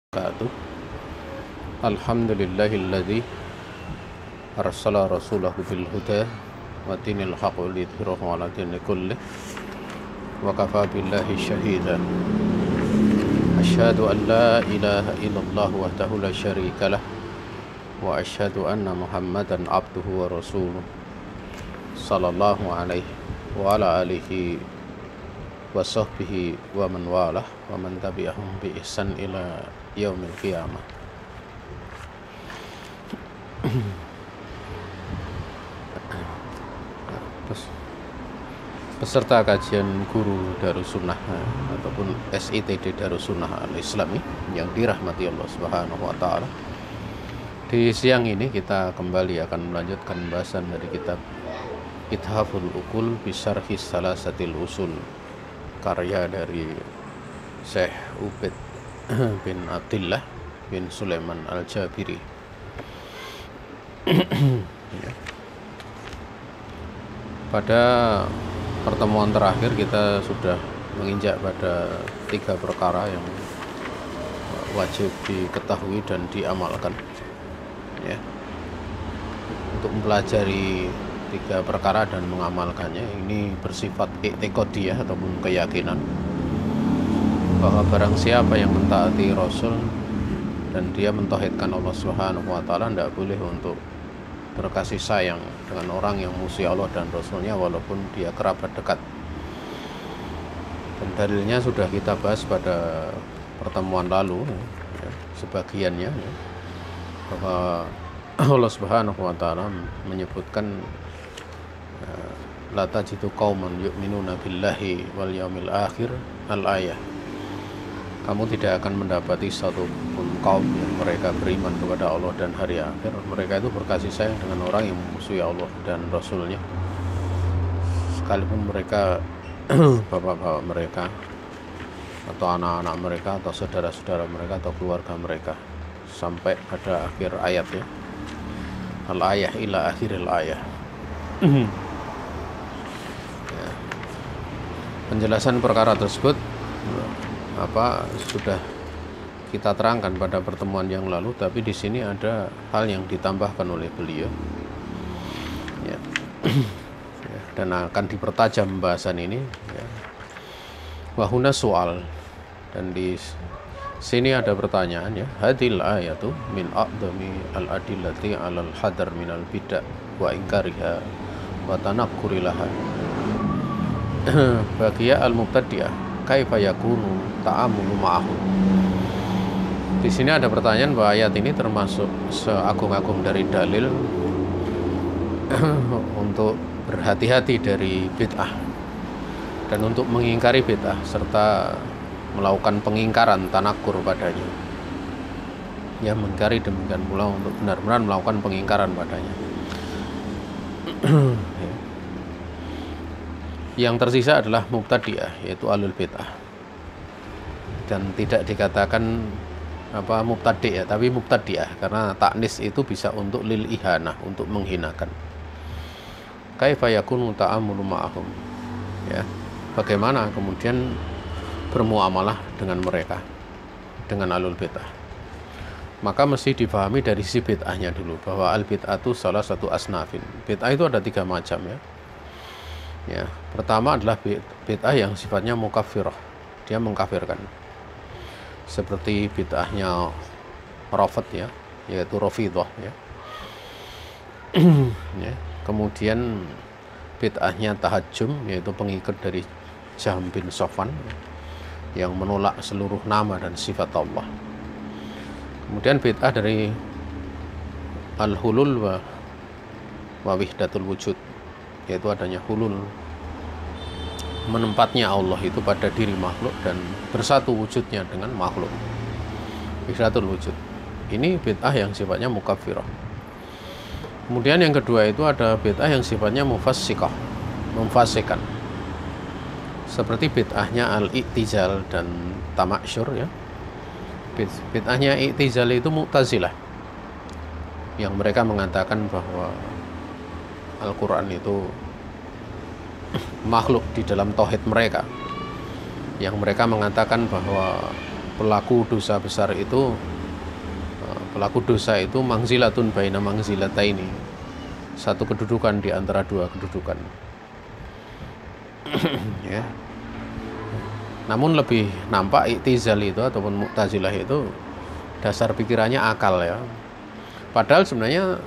wabarakatuh. Alhamdulillahilladzi arsala rasulahu bil huda wa dinil haqqi liyudhhirahu 'ala dini kullih wa kafaa billahi shahida. Asyhadu an la ilaha illallah wahdahu la syarika lah wa asyhadu anna Muhammadan abduhu wa rasuluh sallallahu alaihi wa ala alihi wa sahbihi wa man walah wa man tabi'ahum bi ihsan ila yaumil qiyamah. Peserta kajian guru Darussunnah ataupun SITD Darussunnah Al-Islami yang dirahmati Allah Subhanahu wa taala. Di siang ini kita kembali akan melanjutkan pembahasan dari kitab Ithaful Uqul bi Syarhi Salasatil Usul, karya dari Syekh Ubaid bin Abdullah bin Sulaiman Al-Jabiri. Pada pertemuan terakhir kita sudah menginjak pada 3 perkara yang wajib diketahui dan diamalkan, ya. Untuk mempelajari 3 perkara dan mengamalkannya ini bersifat i'tiqadiyah ataupun keyakinan bahwa barang siapa yang mentaati Rasul dan dia mentauhidkan Allah Subhanahu wa taala, tidak boleh untuk berkasih sayang dengan orang yang musuhi Allah dan Rasulnya walaupun dia kerabat dekat. Dan dalilnya sudah kita bahas pada pertemuan lalu, ya, sebagiannya, ya, bahwa Allah Subhanahu wa taala menyebutkan la tajidu qauman yu'minuna billahi wal yaumil akhir al-ayah. Kamu tidak akan mendapati satu pun kaum yang mereka beriman kepada Allah dan hari akhir, mereka itu berkasih sayang dengan orang yang memusuhi Allah dan Rasulnya, sekalipun mereka bapak-bapak mereka atau anak-anak mereka atau saudara-saudara mereka atau keluarga mereka, sampai pada akhir ayat, ya. Al-ayah ila akhiril ayah. Ya. Penjelasan perkara tersebut sudah kita terangkan pada pertemuan yang lalu, tapi di sini ada hal yang ditambahkan oleh beliau, ya. Ya, dan akan dipertajam bahasan ini, ya. Wahuna soal, dan di sini ada pertanyaan, ya. Hadil ayatu min aqdami al-adillati alal hadar minal bid'ah wa inkariha wa tanakkurilaha bagiya al-mubtadi'ah kaifa yakunu ta'amulu ma'ahu. Di sini ada pertanyaan bahwa ayat ini termasuk seagung-agung dari dalil untuk berhati-hati dari bid'ah dan untuk mengingkari bid'ah serta melakukan pengingkaran tanakur padanya. Ya, mengingkari demikian pula untuk benar-benar melakukan pengingkaran padanya. Yang tersisa adalah mubtadi'ah, yaitu alul bid'ah. Dan tidak dikatakan mubtadi', ya, tapi mubtadi'ah, karena taknis itu bisa untuk lil ihanah, untuk menghinakan. Kaifa yakunu ta'amulu ma'ahum, ya. Bagaimana kemudian bermuamalah dengan mereka, dengan alul bid'ah. Maka mesti dipahami dari sisi bid'ahnya dulu, bahwa al bid'ah itu salah satu asnafin. Bid'ah itu ada 3 macam, ya. Ya, pertama adalah bid'ah yang sifatnya mukaffirah, dia mengkafirkan, seperti bid'ahnya Rafid, ya, yaitu Rafidhah, ya. Ya. Kemudian bid'ahnya tahajjum, yaitu pengikut dari Jahm bin Safwan, yang menolak seluruh nama dan sifat Allah. Kemudian bid'ah dari al-hulul wa wihdatul wujud, yaitu adanya hulul, menempatnya Allah itu pada diri makhluk dan bersatu wujudnya dengan makhluk, wihdatul wujud. Ini bid'ah yang sifatnya mukaffirah. Kemudian yang kedua itu ada bid'ah yang sifatnya mufassiqah, memfasikan, seperti bid'ahnya al-i'tizal dan tamaksyur, ya. Bid'ahnya i'tizal itu Mu'tazilah, yang mereka mengatakan bahwa Al-Quran itu makhluk di dalam tauhid mereka, yang mereka mengatakan bahwa pelaku dosa besar itu, pelaku dosa itu mangzilatun baina mangzilataini, satu kedudukan di antara dua kedudukan. Ya. Namun lebih nampak i'tizal itu ataupun mu'tazilah itu dasar pikirannya akal ya. Padahal sebenarnya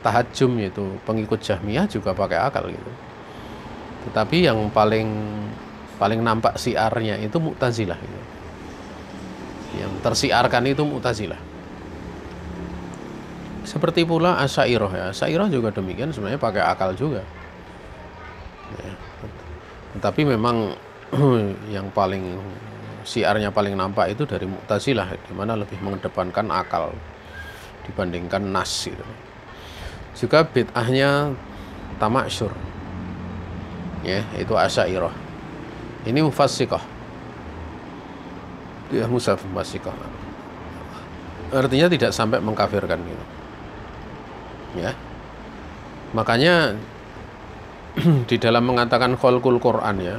tahajjum itu pengikut Jahmiyah juga pakai akal gitu. Tetapi yang paling nampak siarnya itu Mu'tazilah gitu. Yang tersiarkan itu Mu'tazilah. Seperti pula Asy'ariyah ya. Asy'ariyah juga demikian, sebenarnya pakai akal juga. Ya. Tetapi memang yang paling siarnya paling nampak itu dari Mu'tazilah, di mana lebih mengedepankan akal dibandingkan nas gitu. Juga bid'ahnya tamaksyur. Ya, itu Asy'ariyah. Ini mufassiqah. Dia mufassiqah. Artinya tidak sampai mengkafirkan gitu. Ya. Makanya di dalam mengatakan khalqul Quran ya,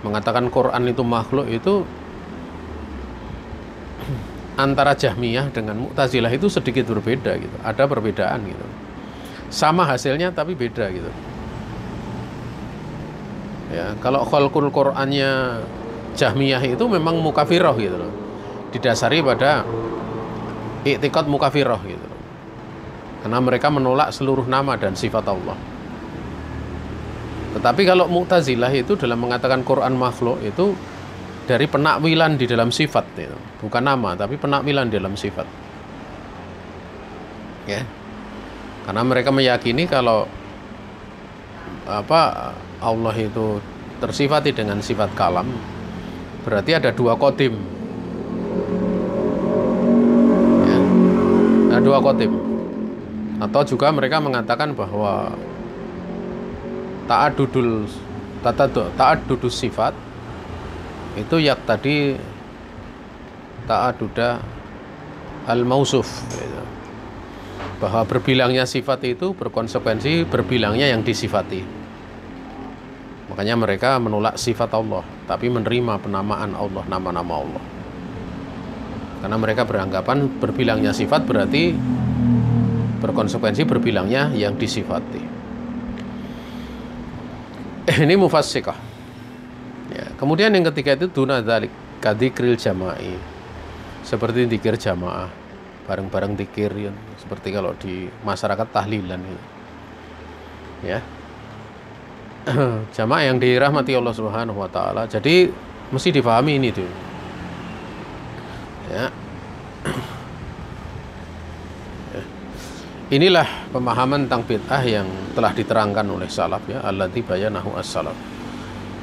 mengatakan Quran itu makhluk itu antara Jahmiyah dengan Mu'tazilah itu sedikit berbeda gitu. Ada perbedaan gitu. Sama hasilnya tapi beda gitu. Ya, kalau khalqul Qur'annya Jahmiyah itu memang mukafirah gitu loh. Didasari pada i'tiqad mukafirah gitu loh. Karena mereka menolak seluruh nama dan sifat Allah. Tetapi kalau Mu'tazilah itu dalam mengatakan Quran makhluk itu dari penakwilan di dalam sifat gitu. Bukan nama tapi penakwilan di dalam sifat. Ya. Karena mereka meyakini kalau Allah itu tersifati dengan sifat kalam, berarti ada dua qadim. Ya. Ada dua qadim. Atau juga mereka mengatakan bahwa ta'addudus sifat itu tadi ta'adduda al-mausuf gitu. Bahwa berbilangnya sifat itu berkonsekuensi berbilangnya yang disifati. Makanya mereka menolak sifat Allah, tapi menerima penamaan Allah, nama-nama Allah. Karena mereka beranggapan berbilangnya sifat berarti berkonsekuensi berbilangnya yang disifati. Ini mufassiqah. Ya, kemudian yang ketiga itu duna dzalik kadzikril jama'i. Seperti zikir jamaah, bareng-bareng zikir ya, seperti kalau di masyarakat tahlilan gitu. Ya. Jamaah yang dirahmati Allah Subhanahu wa taala. Jadi mesti difahami ini tuh. Ya. Inilah pemahaman tentang bid'ah yang telah diterangkan oleh salaf ya, allati bayanahu as-salaf.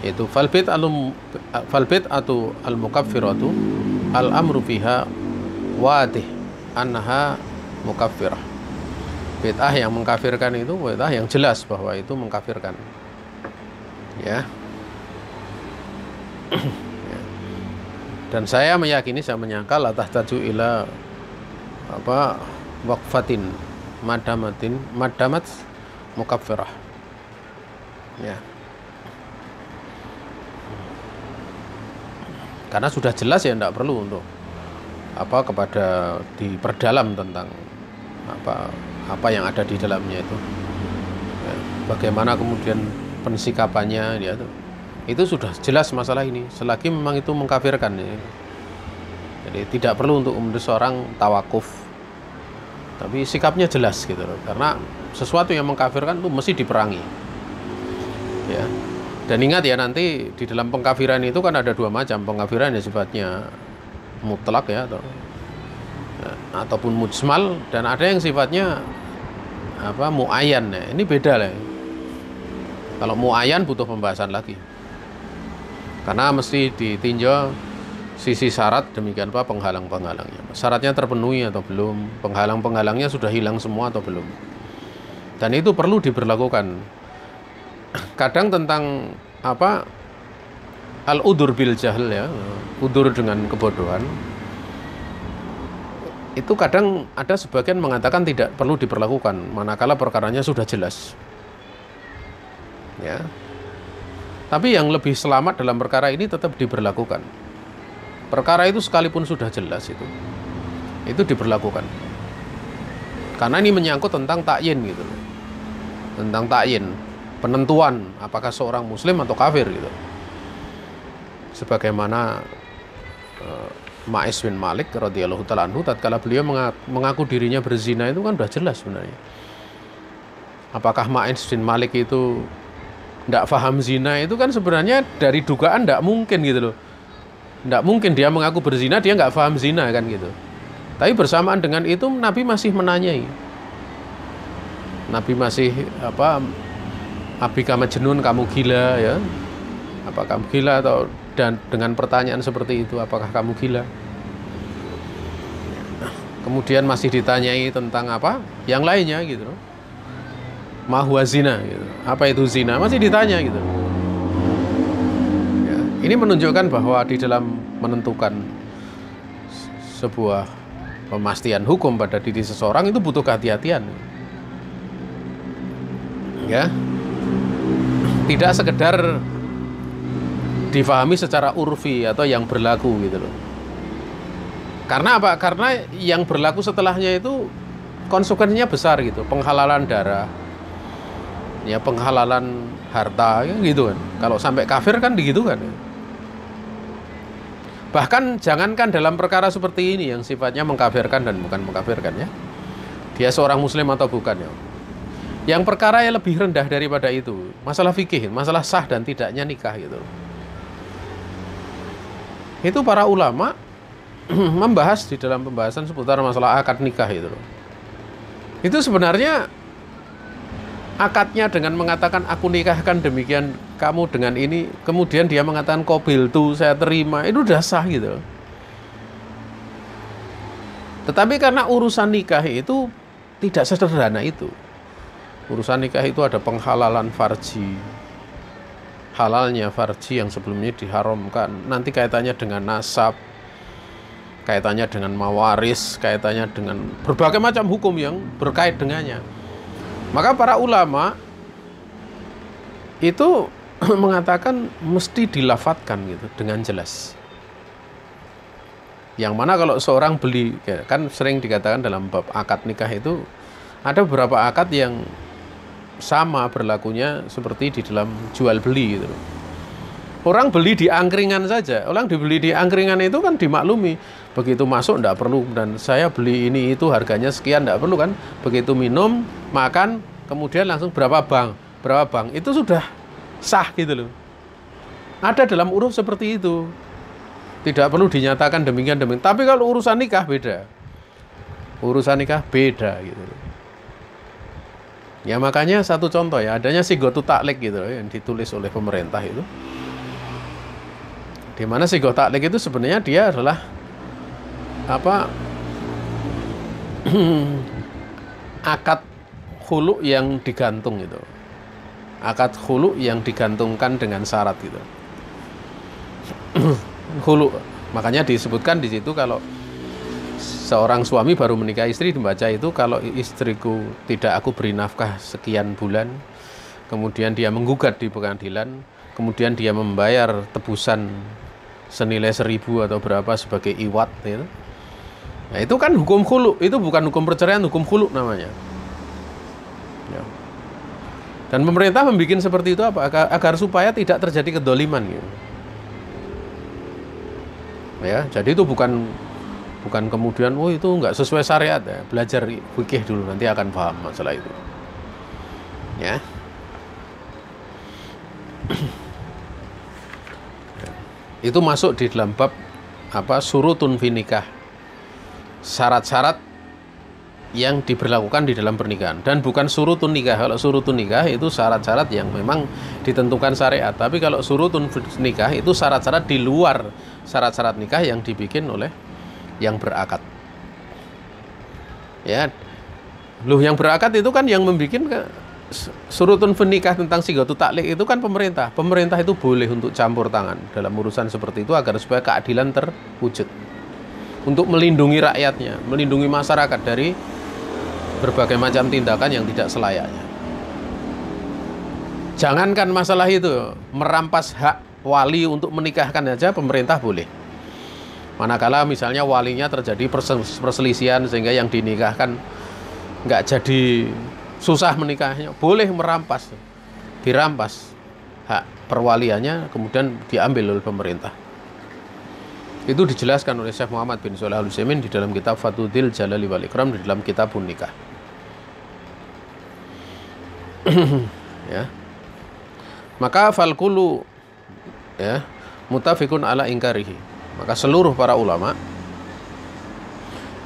Yaitu fal bid'atu al-mukaffiratu al-amru fiha wadih annaha mukaffirah. Bid'ah yang mengkafirkan itu bid'ah yang jelas bahwa itu mengkafirkan. Ya. Dan saya meyakini, saya menyangka la tahtaju ila waqfatin madamat mukaffirah. Ya. Karena sudah jelas ya, tidak perlu untuk kepada diperdalam tentang apa yang ada di dalamnya itu. Ya. Bagaimana kemudian pensikapannya dia itu sudah jelas masalah ini. Selagi memang itu mengkafirkan ya. Jadi tidak perlu untuk seorang tawakuf, tapi sikapnya jelas gitu loh. Karena sesuatu yang mengkafirkan itu mesti diperangi. Ya. Dan ingat ya, nanti di dalam pengkafiran itu kan ada dua macam. Pengkafiran yang sifatnya mutlak ya, ataupun mujmal, dan ada yang sifatnya muayyan ya. Ini beda lah. Kalau muayyan butuh pembahasan lagi. Karena mesti ditinjau sisi syarat, demikian penghalang-penghalangnya. Syaratnya terpenuhi atau belum, penghalang-penghalangnya sudah hilang semua atau belum. Dan itu perlu diberlakukan. Kadang tentang al-udur bil jahl ya, udur dengan kebodohan. Itu kadang ada sebagian mengatakan tidak perlu diberlakukan manakala perkaranya sudah jelas. Ya. Tapi yang lebih selamat dalam perkara ini tetap diberlakukan. Perkara itu sekalipun sudah jelas itu diberlakukan. Karena ini menyangkut tentang takyin gitu. Tentang takyin, penentuan apakah seorang muslim atau kafir gitu. Sebagaimana Ma'is bin Malik radhiyallahu ta'ala anhu tatkala beliau mengaku dirinya berzina itu kan sudah jelas sebenarnya. Apakah Ma'is bin Malik itu tidak paham zina, itu kan sebenarnya dari dugaan tidak mungkin gitu loh. Tidak mungkin dia mengaku berzina, dia nggak paham zina kan gitu. Tapi bersamaan dengan itu Nabi masih menanyai. Nabi masih Abika majnun, kamu gila ya? Apa kamu gila atau dan dengan pertanyaan seperti itu, apakah kamu gila? Kemudian masih ditanyai tentang apa? Yang lainnya gitu loh. Ma huwa zina gitu. Apa itu zina? Masih ditanya gitu. Ya, ini menunjukkan bahwa di dalam menentukan sebuah pemastian hukum pada diri seseorang itu butuh kehati-hatian. Ya. Tidak sekedar difahami secara urfi atau yang berlaku gitu loh. Karena apa? Karena yang berlaku setelahnya itu konsekuensinya besar gitu. Penghalalan darah, ya penghalalan harta gitu kan. Kalau sampai kafir kan begitu kan. Bahkan jangankan dalam perkara seperti ini yang sifatnya mengkafirkan dan bukan mengkafirkan ya. Dia seorang muslim atau bukan ya. Yang perkara yang lebih rendah daripada itu, masalah fikih, masalah sah dan tidaknya nikah gitu. Itu para ulama membahas di dalam pembahasan seputar masalah akad nikah itu. Itu sebenarnya akadnya dengan mengatakan aku nikahkan demikian kamu dengan ini, kemudian dia mengatakan qabiltu, saya terima, itu udah sah gitu. Tetapi karena urusan nikah itu tidak sederhana itu. Urusan nikah itu ada penghalalan farji, halalnya farji yang sebelumnya diharamkan, nanti kaitannya dengan nasab, kaitannya dengan mawaris, kaitannya dengan berbagai macam hukum yang berkait dengannya. Maka para ulama itu mengatakan mesti dilafatkan gitu dengan jelas. Yang mana kalau seorang beli, kan sering dikatakan dalam bab akad nikah itu ada beberapa akad yang sama berlakunya seperti di dalam jual beli gitu. Orang beli di angkringan saja, orang dibeli di angkringan itu kan dimaklumi, begitu masuk tidak perlu, dan saya beli ini itu harganya sekian, tidak perlu kan, begitu minum, makan, kemudian langsung berapa bank, itu sudah sah gitu loh. Ada dalam uruf seperti itu, tidak perlu dinyatakan demikian. Tapi kalau urusan nikah beda, gitu loh. Ya makanya satu contoh ya, adanya sigotu taklek gitu loh, yang ditulis oleh pemerintah itu. Di mana sigoh taklek itu sebenarnya dia adalah akad khulu yang digantung gitu. Akad khulu yang digantungkan dengan syarat gitu. Khulu. Makanya disebutkan di situ kalau seorang suami baru menikah istri, dibaca itu kalau istriku tidak aku beri nafkah sekian bulan, kemudian dia menggugat di pengadilan, kemudian dia membayar tebusan senilai 1.000 atau berapa sebagai iwat gitu. Nah, itu kan hukum khulu, itu bukan hukum perceraian, hukum khulu namanya. Ya. Dan pemerintah membuat seperti itu apa? Agar supaya tidak terjadi kedoliman gitu. Ya, jadi itu bukan kemudian itu nggak sesuai syariat ya. Belajar fikih dulu, nanti akan paham masalah itu. Ya. Itu masuk di dalam bab surutun fi nikah. Syarat-syarat yang diberlakukan di dalam pernikahan, dan bukan surutun nikah. Kalau surutun nikah itu syarat-syarat yang memang ditentukan syariat, tapi kalau surutun nikah itu syarat-syarat di luar syarat-syarat nikah yang dibikin oleh yang berakad. Ya. Loh, yang berakad itu kan yang membuat surutun nikah tentang sigotu taklek itu kan pemerintah. Pemerintah itu boleh untuk campur tangan dalam urusan seperti itu agar supaya keadilan terwujud. Untuk melindungi rakyatnya, melindungi masyarakat dari berbagai macam tindakan yang tidak selayaknya. Jangankan masalah itu, merampas hak wali untuk menikahkan aja pemerintah boleh. Manakala misalnya walinya terjadi perselisihan sehingga yang dinikahkan nggak jadi, susah menikahnya, boleh dirampas hak perwaliannya kemudian diambil oleh pemerintah. Itu dijelaskan oleh Syekh Muhammad bin Shalih Al-Utsaimin di dalam kitab Fathul Jalali wal Ikram, di dalam kitabun nikah. Ya. Maka falkulu ya mutafikun ala ingkarihi. Maka seluruh para ulama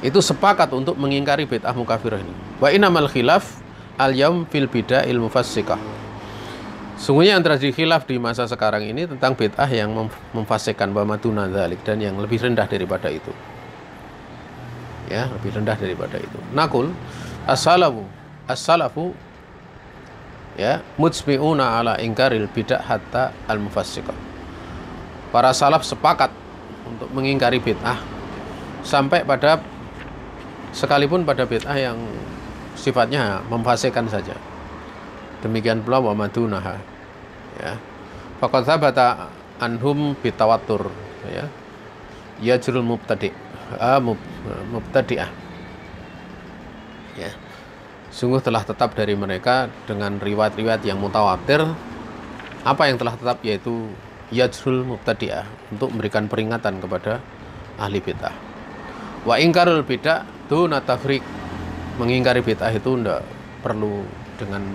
itu sepakat untuk mengingkari bid'ah mukafirah ini. Wa inamal khilaf al-yaum fil bid'ahil mufassiqah. Sungguhnya yang terjadi khilaf di masa sekarang ini tentang bid'ah yang memfasikkan wa maduna dzalik, dan yang lebih rendah daripada itu. Ya, lebih rendah daripada itu. Naqul as-salafu ya mujmi'una ala ingkaril bid'ah hatta al-mufassiqah. Para salaf sepakat untuk mengingkari bid'ah sampai pada, sekalipun pada bid'ah yang sifatnya memfasikkan saja. Demikian pula wa madunaha. Ya. Faqad thabata anhum bitawattur ya. Yajrul mubtadi'ah. Ya. Sungguh telah tetap dari mereka dengan riwayat-riwayat yang mutawatir. Apa yang telah tetap, yaitu yajrul mubtadi'ah, untuk memberikan peringatan kepada ahli bid'ah. Wa ingkarul bid'ah duna tafriq. Mengingkari bid'ah itu tidak perlu dengan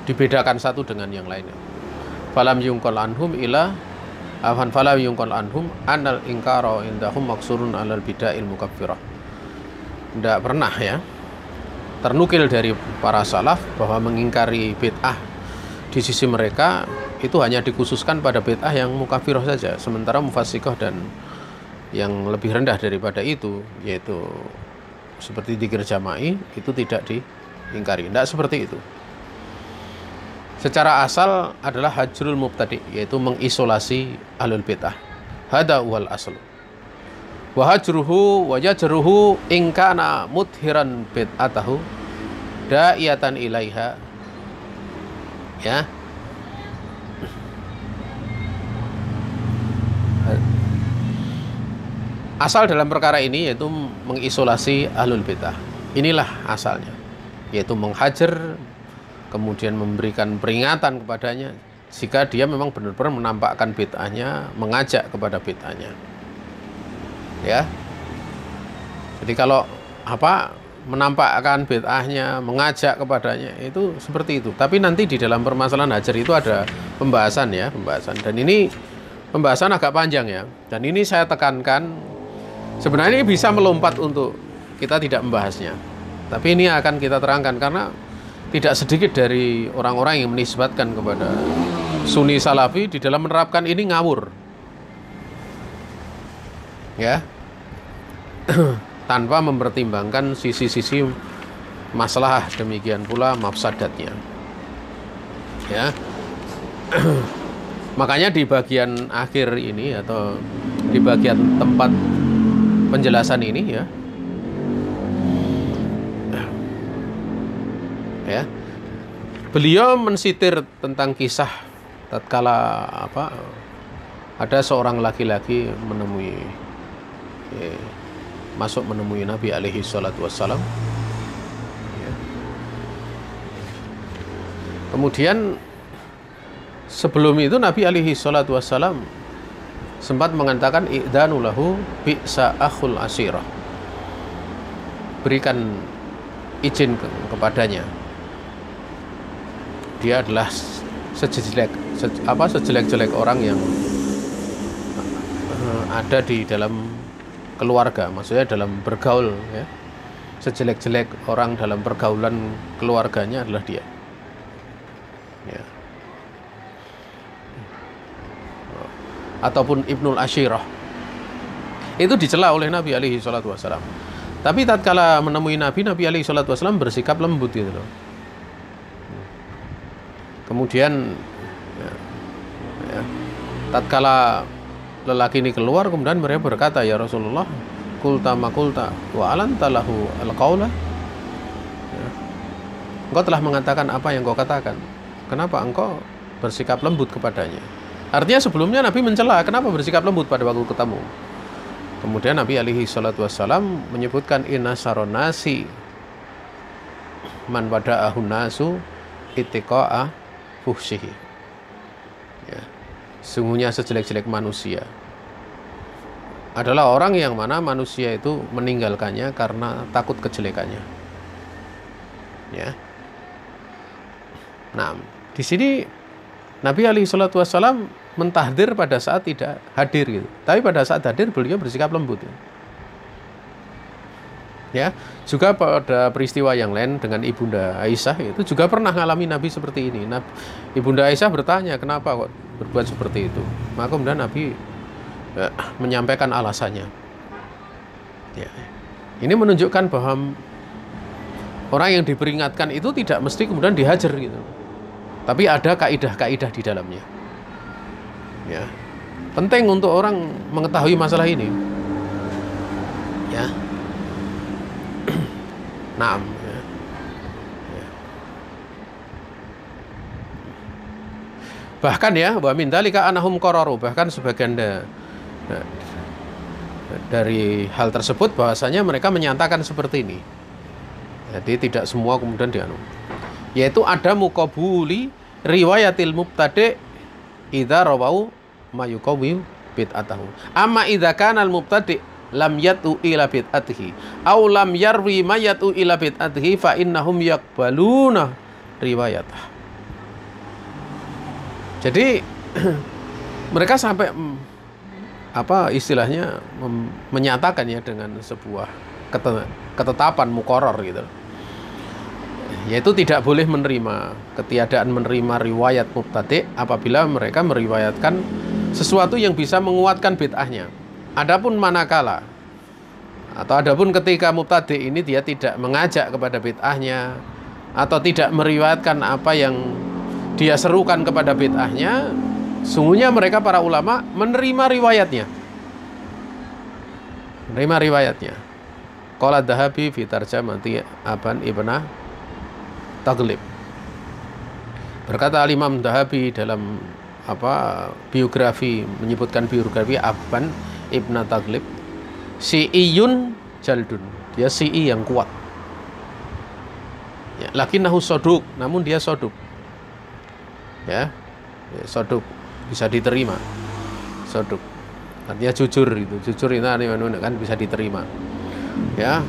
dibedakan satu dengan yang lainnya. Falam yungkol anhum anal ingkaro indahum maksurun alal bid'ahil mukaffirah. Tidak pernah ya ternukil dari para salaf bahwa mengingkari bid'ah di sisi mereka itu hanya dikhususkan pada bid'ah yang mukafirah saja, sementara mufassiqah dan yang lebih rendah daripada itu, yaitu seperti dzikir jama'i, itu tidak diingkari. Tidak seperti itu. Secara asal adalah hajrul mubtadi', yaitu mengisolasi ahlul bid'ah. Hada wal aslu. Wa hajruhu wa yajruhu in kana mudhiran bid'atahu da'iyatan ilaiha. Ya. Asal dalam perkara ini yaitu mengisolasi ahlul bid'ah. Inilah asalnya, yaitu menghajar, kemudian memberikan peringatan kepadanya jika dia memang benar-benar menampakkan bid'ahnya, mengajak kepada bid'ahnya. Ya. Jadi kalau menampakkan bid'ahnya, mengajak kepadanya, itu seperti itu. Tapi nanti di dalam permasalahan hajar itu ada pembahasan. Dan ini pembahasan agak panjang ya. Dan ini saya tekankan, sebenarnya ini bisa melompat untuk kita tidak membahasnya. Tapi ini akan kita terangkan karena tidak sedikit dari orang-orang yang menisbatkan kepada Sunni Salafi di dalam menerapkan ini ngawur. Ya. Tanpa mempertimbangkan sisi-sisi masalah, demikian pula mafsadatnya. Ya. Makanya di bagian akhir ini atau di bagian tempat penjelasan ini ya, beliau mensitir tentang kisah tatkala ada seorang laki-laki masuk menemui Nabi alaihi salatu wassalam. Ya. Kemudian sebelum itu Nabi alaihi salatu wassalam sempat mengatakan i'danu lahu bi'sa akhul asirah. Berikan izin kepadanya. Dia adalah sejelek-jelek orang yang ada di dalam keluarga, maksudnya dalam bergaul ya. Sejelek-jelek orang dalam pergaulan keluarganya adalah dia. Ya. Ataupun Ibnul Ashirah. Itu dicela oleh Nabi alaihi salatu wassalam. Tapi tatkala menemui Nabi alaihi salatu wassalam bersikap lembut gitu loh. Kemudian tatkala lelaki ini keluar, kemudian mereka berkata, ya Rasulullah, kulta ma kulta wa alanta lahu alqaula. Engkau telah mengatakan apa yang kau katakan. Kenapa engkau bersikap lembut kepadanya? Artinya sebelumnya Nabi mencela, kenapa bersikap lembut pada waktu ketemu? Kemudian Nabi alaihi salatu wassalam menyebutkan inna syarron nasi man wada'ahun nasu ittiqa'a fuhsyihi. Ya. Sungguhnya sejelek-jelek manusia adalah orang yang mana manusia itu meninggalkannya karena takut kejelekannya. Ya. Nah, di sini Nabi alaihi salatu wassalam mentahdir pada saat tidak hadir gitu. Tapi pada saat hadir beliau bersikap lembut. Ya, juga pada peristiwa yang lain dengan Ibunda Aisyah itu juga pernah mengalami Nabi seperti ini. Ibunda Aisyah bertanya, "Kenapa kok berbuat seperti itu?" Maka kemudian Nabi menyampaikan alasannya. Ya. Ini menunjukkan bahwa orang yang diperingatkan itu tidak mesti kemudian dihajar gitu. Tapi ada kaidah-kaidah di dalamnya. Ya, penting untuk orang mengetahui masalah ini. Ya, nah, ya. Ya. Bahkan ya, wa min dzalika annahum qararu, bahkan sebagian dari hal tersebut bahwasanya mereka menyatakan seperti ini. Jadi tidak semua kemudian dianu. Yaitu ada muqabuli riwayatil mubtadi' idza rawau mayuqawwi bid'atahu. Amma idza kana al-mubtadi' lam yatu ila bid'atihi aw lam yarwi mayatu ila bid'atihi fa innahum yaqbaluna riwayatah. Jadi mereka sampai apa istilahnya menyatakan ya dengan sebuah ketetapan muqarrar gitu. Yaitu tidak boleh menerima, ketiadaan menerima riwayat mubtadi' apabila mereka meriwayatkan sesuatu yang bisa menguatkan bid'ahnya. Adapun manakala atau adapun ketika mubtadi' ini dia tidak mengajak kepada bid'ahnya atau tidak meriwayatkan apa yang dia serukan kepada bid'ahnya, sungguhnya mereka para ulama menerima riwayatnya. Menerima riwayatnya. Qala Dzahabi fi tarjamati Aban Ibn Taghlib. Berkata Imam Dzahabi dalam biografi, menyebutkan biografi Aban Ibn Taghlib, Syi'iyun jaldun, dia Syi'i yang kuat. Ya, lakinnahu soduk, namun dia soduk. Ya, soduk bisa diterima. Soduk, artinya jujur itu. Jujur itu kan bisa diterima. Ya,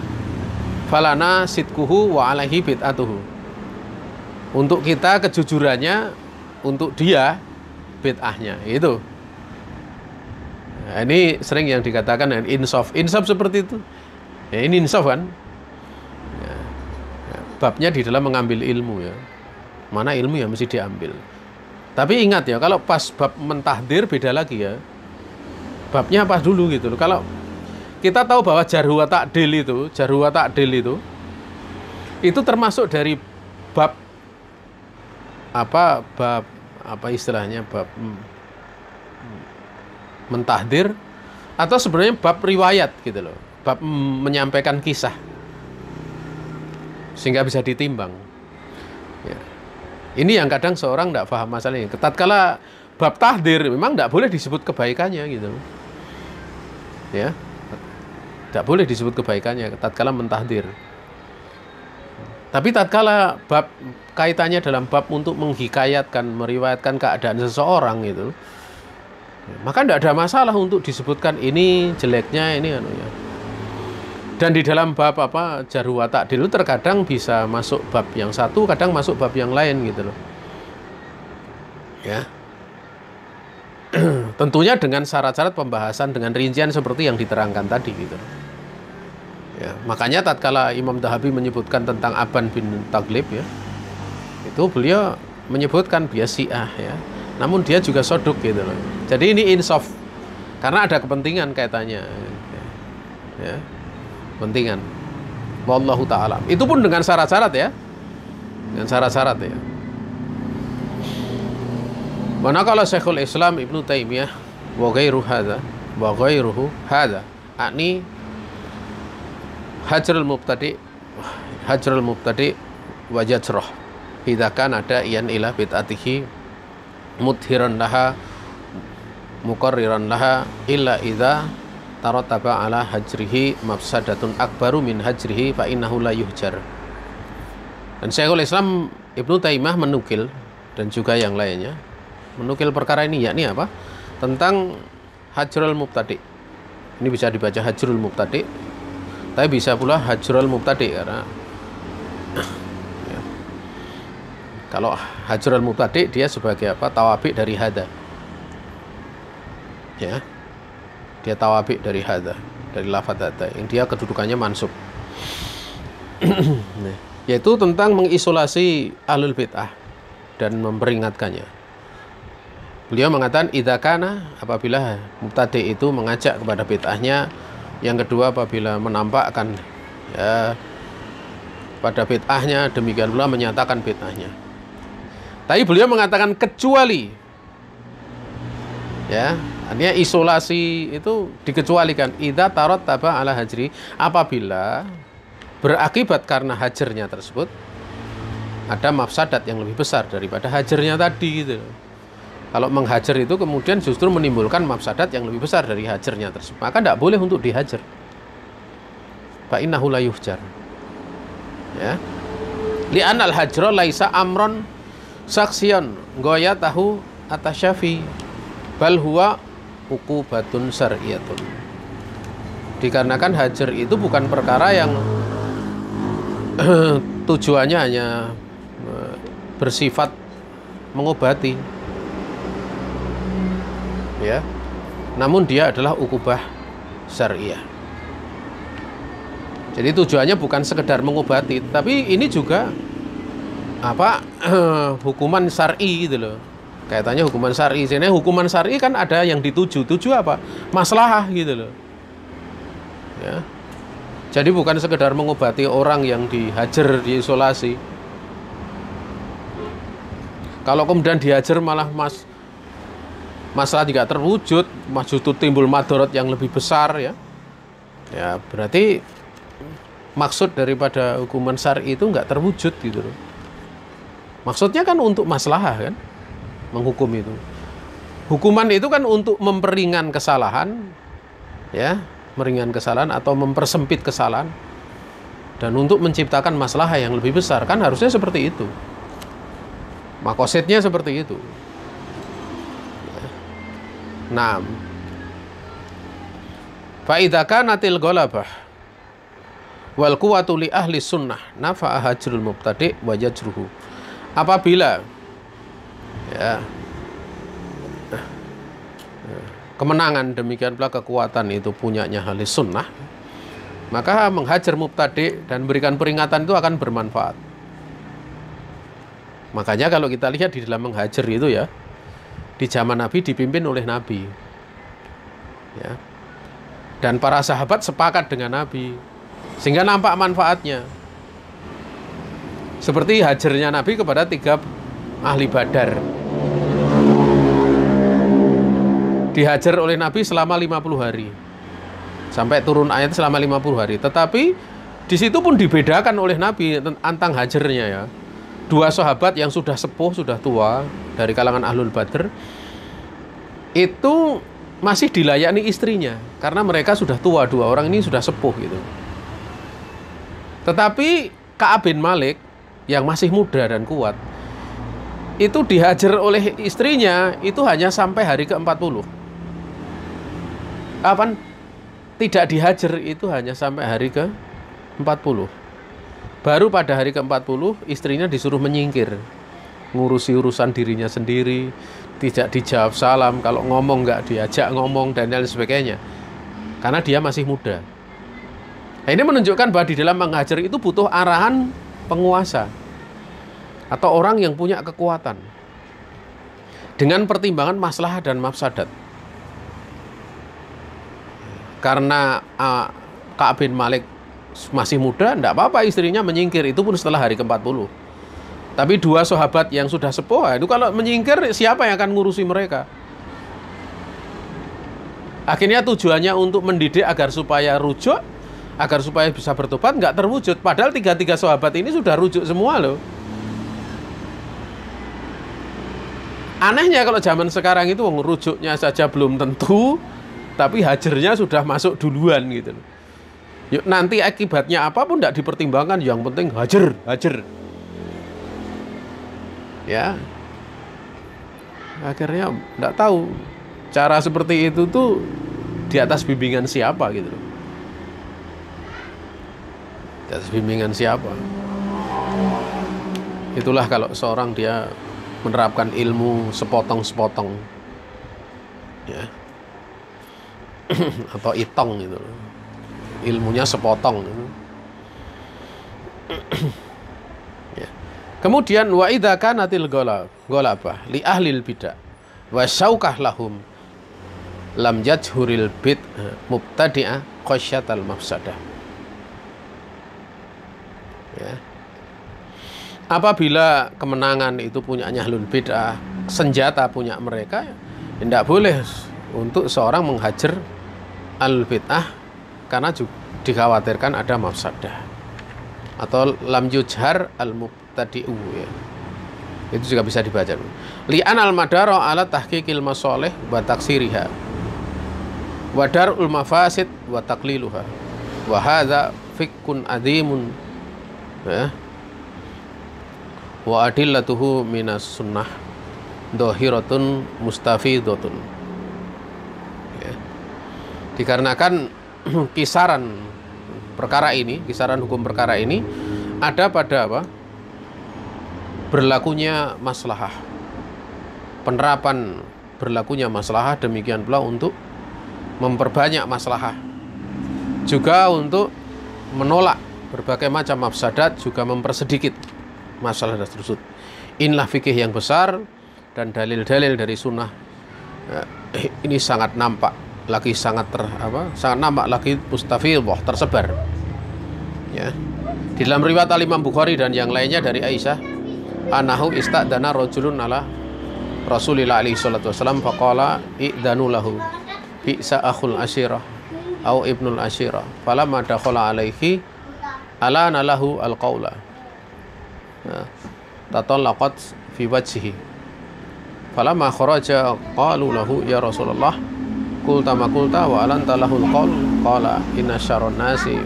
falana sidkuhu wa alaihi bid'atuhu. Untuk kita kejujurannya, untuk dia bid'ahnya itu. Nah, ini sering yang dikatakan dengan insaf. Insaf seperti itu. Ya, ini insaf kan. Ya, babnya di dalam mengambil ilmu ya. Mana ilmu yang mesti diambil. Tapi ingat ya, kalau pas bab mentahdir beda lagi ya. Babnya apa dulu gitu loh. Kalau kita tahu bahwa jarh wa ta'dil itu termasuk dari bab istilahnya bab mentahdir atau sebenarnya bab riwayat gitu loh, bab menyampaikan kisah sehingga bisa ditimbang. Ya. Ini yang kadang seorang tidak paham masalahnya. Tatkala bab tahdir memang tidak boleh disebut kebaikannya gitu loh. Ya, tidak boleh disebut kebaikannya tatkala mentahdir. Tapi tatkala bab kaitannya dalam bab untuk menghikayatkan, meriwayatkan keadaan seseorang gitu, maka tidak ada masalah untuk disebutkan ini jeleknya ini ya. Dan di dalam bab jarh wa ta'dil itu terkadang bisa masuk bab yang satu, kadang masuk bab yang lain gitu loh. Ya. Tentunya dengan syarat-syarat pembahasan dengan rincian seperti yang diterangkan tadi gitu. Ya, makanya tatkala Imam Dzahabi menyebutkan tentang Aban bin Taghlib ya, itu beliau menyebutkan dia Syiah ya. Namun dia juga soduk gitu loh. Jadi ini insaf. Karena ada kepentingan kaitannya. Ya. Kepentingan. Wallahu ta'ala. Itu pun dengan syarat-syarat ya. Dengan syarat-syarat ya. Manakala Syekhul Islam Ibnu Taimiyah wa ghairuhu hadza ani hajrul mubtadi wa jajrah idza kana da'iyan ila bid'atihi mudhiran laha muqarriran laha illa idza tarattaba ala hajrihi mafsadatun akbaru min hajrihi fa innahu la yuhjar. Dan Syekhul Islam Ibnu Taimiyah menukil, dan juga yang lainnya menukil perkara ini, yakni apa? Tentang hajrul mubtadi. Ini bisa dibaca hajrul mubtadi, tapi bisa pula hajrul mubtadi, karena ya, kalau hajrul mubtadi dia sebagai apa? Tawabi dari hada. Ya. Dia tawabi dari hada, dari lafadz hada, yang dia kedudukannya mansub. Yaitu tentang mengisolasi ahlul bid'ah dan memperingatkannya. Beliau mengatakan idza kana, apabila mubtadi itu mengajak kepada bid'ahnya, yang kedua apabila menampakkan ya pada bid'ahnya, demikian pula menyatakan bid'ahnya. Tapi beliau mengatakan kecuali, ya, artinya isolasi itu dikecualikan idza tarattaba ala hajri, apabila berakibat karena hajarnya tersebut ada mafsadat yang lebih besar daripada hajarnya tadi gitu. Kalau menghajar itu kemudian justru menimbulkan mafsadat yang lebih besar dari hajarnya tersebut, maka tidak boleh untuk dihajar. Fa innahu la yuhjar. Ya. Li'an al-hajra laisa amron saksian ghayatahu atasyafi bal huwa uqubatun syar'iyyatun. Dikarenakan hajar itu bukan perkara yang tujuannya hanya bersifat mengobati, ya, namun dia adalah ukubah syariah. Jadi tujuannya bukan sekedar mengobati, tapi ini juga apa hukuman syar'i gitu loh. Kaitannya hukuman syar'i. Sini hukuman syar'i kan ada yang tuju apa? Maslahah gitu loh. Ya. Jadi bukan sekedar mengobati orang yang dihajar, diisolasi. Kalau kemudian dihajar malah masalah tidak terwujud, justru timbul madorot yang lebih besar, ya. Ya, berarti maksud daripada hukuman syar'i itu enggak terwujud gitu loh. Maksudnya kan untuk maslahah kan, menghukum itu. Hukuman itu kan untuk memperingan kesalahan, ya, meringan kesalahan atau mempersempit kesalahan, dan untuk menciptakan maslahah yang lebih besar, kan harusnya seperti itu. Makosidnya seperti itu. Nah, fa idza kanatil ghalabah wal quwwatu li ahli sunnah nafa'a hajrul mubtadi' wa yajruhu. Apabila ya kemenangan, demikian pula kekuatan itu punyanya ahli sunnah, maka menghajar mubtadi' dan berikan peringatan itu akan bermanfaat. Makanya kalau kita lihat di dalam menghajar itu, ya, di zaman Nabi dipimpin oleh Nabi, ya, dan para sahabat sepakat dengan Nabi, sehingga nampak manfaatnya. Seperti hajarnya Nabi kepada 3 ahli Badar. Dihajar oleh Nabi selama 50 hari. Sampai turun ayat selama 50 hari. Tetapi di situ pun dibedakan oleh Nabi tentang hajarnya, ya. 2 sahabat yang sudah sepuh, sudah tua dari kalangan Ahlul Badr itu masih dilayani istrinya karena mereka sudah tua, 2 orang ini sudah sepuh gitu. Tetapi Ka'ab bin Malik yang masih muda dan kuat itu dihajar oleh istrinya itu hanya sampai hari ke-40. Kapan? Tidak dihajar itu hanya sampai hari ke-40. Baru pada hari ke-40 istrinya disuruh menyingkir, ngurusi urusan dirinya sendiri, tidak dijawab salam, kalau ngomong nggak diajak ngomong, dan lain sebagainya, karena dia masih muda. Nah, ini menunjukkan bahwa di dalam menghajar itu butuh arahan penguasa atau orang yang punya kekuatan dengan pertimbangan maslahah dan mafsadat. Karena Ka'ab bin Malik masih muda, tidak apa-apa istrinya menyingkir, itu pun setelah hari ke-40. Tapi 2 sahabat yang sudah sepuh, itu kalau menyingkir siapa yang akan ngurusi mereka? Akhirnya tujuannya untuk mendidik agar supaya rujuk, agar supaya bisa bertobat, nggak terwujud. Padahal 3 sahabat ini sudah rujuk semua loh. Anehnya kalau zaman sekarang itu rujuknya saja belum tentu, tapi hajarnya sudah masuk duluan gitu. Yuk, nanti akibatnya apapun tidak dipertimbangkan, yang penting hajar. Ya, akhirnya tidak tahu cara seperti itu tuh di atas bimbingan siapa gitu loh. Di atas bimbingan siapa? Itulah kalau seorang dia menerapkan ilmu sepotong-sepotong, ya, atau itong gitu loh. Ilmunya sepotong gitu. Ya. Kemudian wa idza kanatil ghalabah li ahlil bidah wa syaukah lahum lam yajhuril bid mubtadi'ah khasyatal mafsadah. Ya. Apabila kemenangan itu punyanya ahlul bid'ah, senjata punya mereka, tidak boleh untuk seorang menghajar ahlul bid'ah karena juga dikhawatirkan ada mafsadah. Atau lam yujhar al mubtadi'u, ya. Itu juga bisa dibaca. Li'an al madara ala tahqiqil masalih wa taksiriha wa dar'ul mafasid wa taqliluha wa hadza fikkun adimun, ya, wa adillatuhu minas sunnah dhahiratun mustafidatun, ya. Dikarenakan kisaran hukum perkara ini ada pada apa? Berlakunya maslahah. Penerapan berlakunya maslahah, demikian pula untuk memperbanyak maslahah. Juga untuk menolak berbagai macam mafsadat, juga mempersedikit masalah tersebut. Inilah fikih yang besar dan dalil-dalil dari sunnah ini sangat nampak lagi, sangat nampak lagi mustafidhah, tersebar, ya. Di dalam riwayat Imam Bukhari dan yang lainnya dari Aisyah, anahu istadana rajulun ala Rasulillah alaihi salatu wasallam faqala i'danu lahu bi'sa akhul ashirah au ibnul ashirah falamma dakhala alaihi alana lahu alqaula tatallaqat fi wajhihi falamma kharaja qalu lahu ya Rasulullah qulta ma qulta wa alanta lahul qaul qala inna syarrun nasi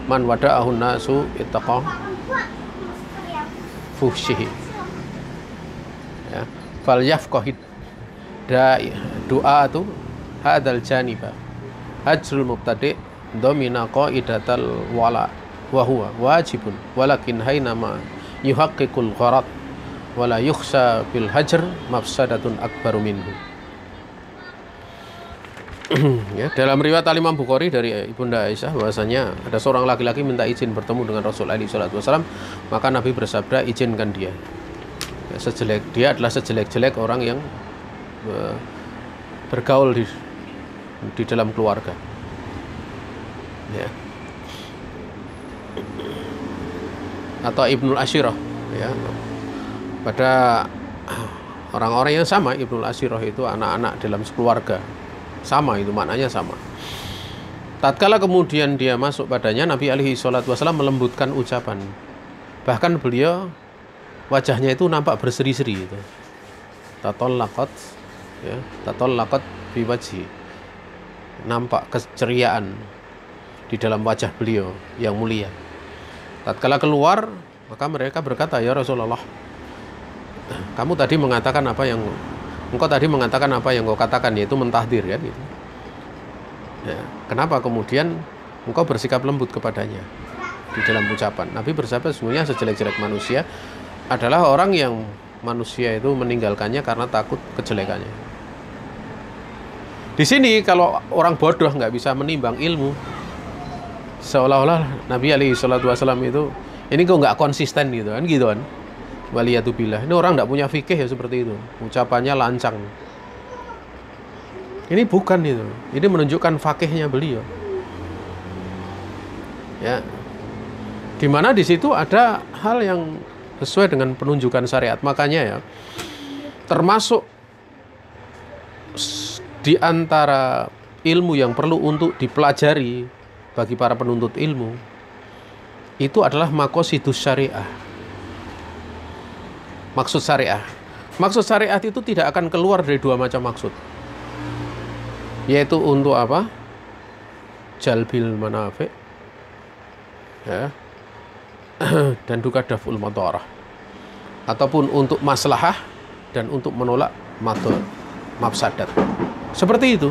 man wada'ahu nasu ittaqa fuhshihi, ya, fal yafqahid doa tu hadal janiba hajrul mubtadi domina qaidatal wala wa huwa wajibun walakin hainama yuhaqqiqul gharad wala yukhsha bil hajr mafsadatun akbaru minhu. Ya, dalam riwayat Imam Bukhari dari Ibunda Aisyah bahwasanya ada seorang laki-laki minta izin bertemu dengan Rasul alaihi salatu wasallam, maka Nabi bersabda, izinkan dia. Ya, dia adalah sejelek-jelek orang yang bergaul di dalam keluarga. Ya. Atau Ibnul Ashirah, ya. Pada orang-orang yang sama, Ibnul Ashirah itu anak-anak dalam keluarga. Sama, itu maknanya sama. Tatkala kemudian dia masuk padanya, Nabi alaihi salatu wasallam melembutkan ucapan. Bahkan beliau wajahnya itu nampak berseri-seri itu. Tatallaqat, ya, tatallaqat fi wajhi. Nampak keceriaan di dalam wajah beliau yang mulia. Tatkala keluar, maka mereka berkata, ya Rasulullah, engkau tadi mengatakan apa yang kau katakan, yaitu mentahdir, kan gitu. Ya, kenapa kemudian engkau bersikap lembut kepadanya di dalam ucapan? Nabi bersabda, sesungguhnya sejelek-jelek manusia adalah orang yang manusia itu meninggalkannya karena takut kejelekannya. Di sini kalau orang bodoh nggak bisa menimbang ilmu, seolah-olah Nabi alaihi salatu wasallam itu ini kok nggak konsisten gitu kan. Waliyatubillah. Ini orang tidak punya fikih ya seperti itu. Ucapannya lancang. Ini bukan itu. Ini menunjukkan fakihnya beliau. Ya. Di mana di situ ada hal yang sesuai dengan penunjukan syariat. Makanya ya, termasuk di antara ilmu yang perlu untuk dipelajari bagi para penuntut ilmu itu adalah maqasidus syariah. Maksud syariah. Maksud syariat itu tidak akan keluar dari dua macam maksud. yaitu untuk apa? Jalbil manafi, ya, dan juga daf'ul madharah, ataupun untuk maslahah dan untuk menolak mafsadat. Seperti itu.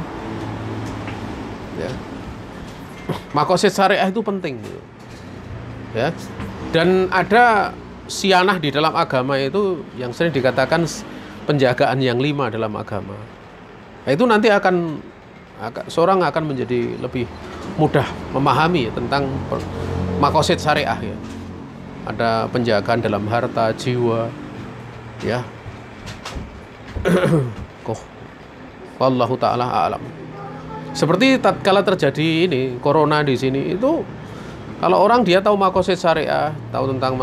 Ya. Maqasid syariah itu penting, gitu. Ya. Dan ada sianah di dalam agama itu yang sering dikatakan penjagaan yang 5 dalam agama. Nah, itu nanti seorang akan menjadi lebih mudah memahami tentang maqasid syariah, ya. Ada penjagaan dalam harta, jiwa, ya. Wallahu taala a'lam. Seperti tatkala terjadi ini corona di sini itu, kalau orang dia tahu maqasid syariah, tahu tentang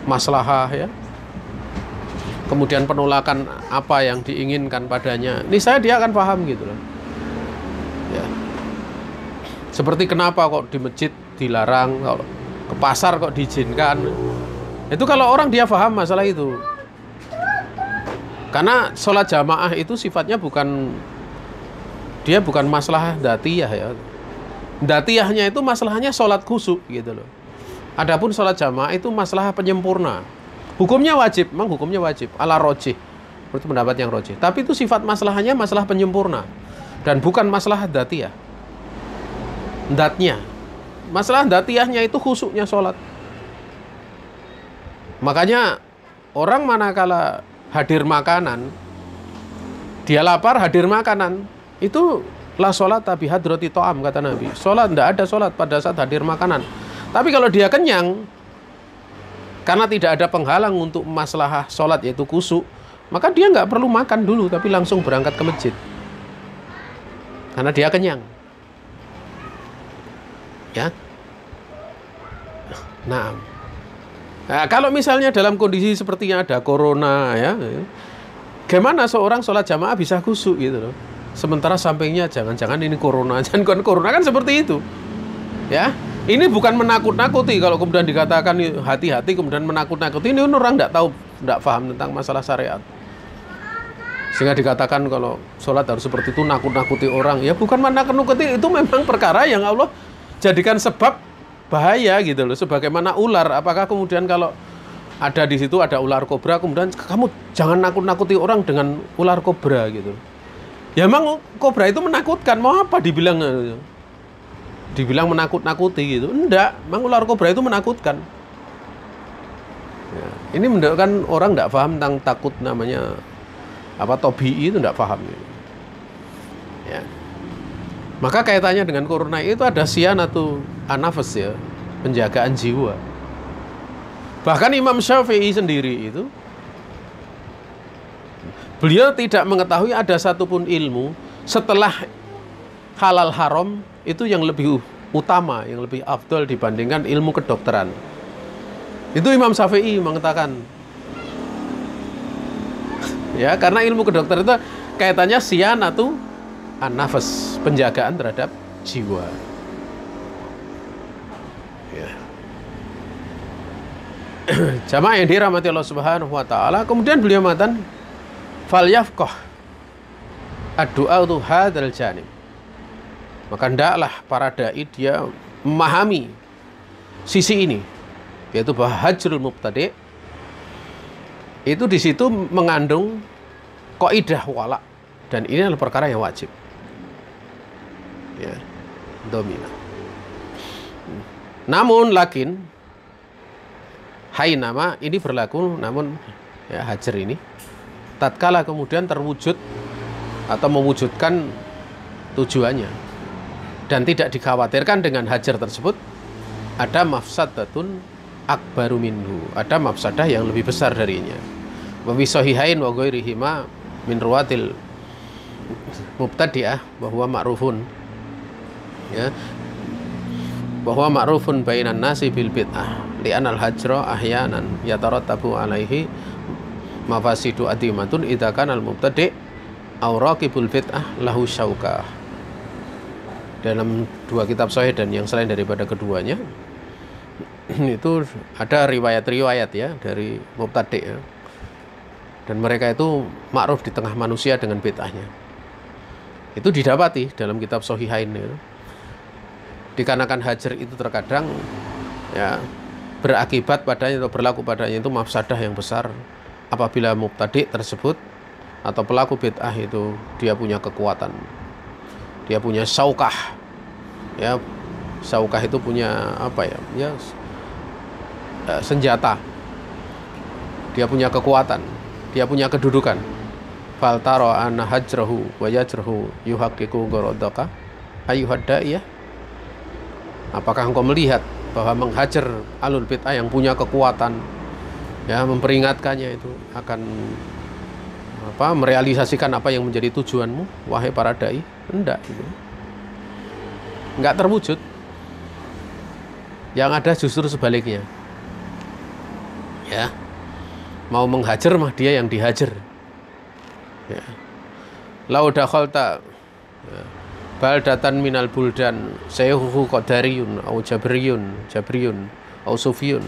maslahah, ya, kemudian penolakan apa yang diinginkan padanya, niscaya dia akan paham gitu loh. Ya. Seperti kenapa kok di masjid dilarang, kalau ke pasar kok diizinkan. Itu kalau orang dia paham masalah itu. Karena sholat jamaah itu sifatnya bukan masalah datiyah, ya. Datiyahnya itu masalahnya sholat khusyuk gitu loh. Adapun sholat jamaah itu masalah penyempurna. Hukumnya wajib, memang hukumnya wajib, ala rojih. Itu pendapat yang rojih. Tapi itu sifat masalahnya masalah penyempurna. Dan bukan masalah datiyah. Datnya. Masalah datiyahnya itu khusyuknya sholat. Makanya orang manakala hadir makanan, dia lapar hadir makanan, itu la sholat tabi hadrati to'am, kata Nabi. Sholat, tidak ada sholat pada saat hadir makanan. Tapi kalau dia kenyang, karena tidak ada penghalang untuk masalah sholat yaitu khusyuk, maka dia nggak perlu makan dulu, tapi langsung berangkat ke masjid. Karena dia kenyang. Ya. Nah, kalau misalnya dalam kondisi seperti yang ada corona, ya, gimana seorang sholat jamaah bisa khusyuk gitu loh? Sementara sampingnya jangan-jangan ini corona, jangan corona, kan seperti itu. Ya, ini bukan menakut-nakuti. Kalau kemudian dikatakan hati-hati kemudian menakut-nakuti, ini orang tidak tahu, tidak paham tentang masalah syariat. Sehingga dikatakan kalau sholat harus seperti itu, nakut-nakuti orang. Ya bukan menakut-nakuti, itu memang perkara yang Allah jadikan sebab bahaya gitu loh. Sebagaimana ular, apakah kemudian kalau ada di situ ada ular kobra, kemudian kamu jangan nakut-nakuti orang dengan ular kobra gitu. Ya memang kobra itu menakutkan, mau apa dibilang menakut-nakuti gitu? Enggak, memang ular kobra itu menakutkan. Ya, ini menunjukkan orang tidak paham tentang takut, namanya apa, tobi'i itu tidak paham. Ya. Maka kaitannya dengan corona itu ada sianatu an-nafs, ya, penjagaan jiwa. Bahkan Imam Syafi'i sendiri itu, beliau tidak mengetahui ada satupun ilmu setelah halal haram itu yang lebih utama, yang lebih afdal dibandingkan ilmu kedokteran. Itu Imam Syafi'i mengatakan. Ya, karena ilmu kedokteran itu kaitannya sianatu an-nafs, penjagaan terhadap jiwa. Ya. Jamaah yang dirahmati Allah Subhanahu wa taala, kemudian beliau mengatakan falyafqah ad-du'a tu hadzal janib. Maka hendaklah para dai dia memahami sisi ini, yaitu bahwa hajrul mubtadi' itu di situ mengandung kaidah wala, dan ini adalah perkara yang wajib. Ya, domina. Namun lakin hai nama ini berlaku, namun ya hajar ini tatkala kemudian terwujud atau mewujudkan tujuannya dan tidak dikhawatirkan dengan hajar tersebut ada mafsadatun akbaru minhu, ada mafsadah yang lebih besar darinya. Wa bi sahihain wa ghairihima min ruwatil mubtadi'ah bahwa ma'rufun, ya, bahwa ma'rufun bainan nasi bil bid'ah li'anal hajra ahyanan yatarattabu alaihi mafasidu adimatun idza kana al mubtadi' aw raqibul bid'ah lahu syauka. Dalam dua kitab sahih dan yang selain daripada keduanya itu ada riwayat-riwayat, ya, dari mubtadi', ya. Dan mereka itu ma'ruf di tengah manusia dengan bid'ahnya. Itu didapati dalam kitab Shahihain itu. Dikarenakan hajar itu terkadang ya berakibat padanya atau berlaku padanya itu mafsadah yang besar apabila mubtadi' tersebut atau pelaku bid'ah itu dia punya kekuatan, dia punya saukah, ya saukah itu punya apa ya, senjata, dia punya kekuatan, dia punya kedudukan. Fal taro anna hajrahu wa yajrahu yuhaqqiqu gharadaka ayyuhad da'iyah. Apakah engkau melihat bahwa menghajar alul bid'ah yang punya kekuatan, ya memperingatkannya itu akan merealisasikan apa yang menjadi tujuanmu, wahai para dai? Enggak, gitu. Enggak terwujud. Yang ada justru sebaliknya. Ya. Mau menghajar mah dia yang dihajar. Ya. Lau dakhalta baldatan minal buldan sayhuhu qadariyun au jabriyun au sufiyun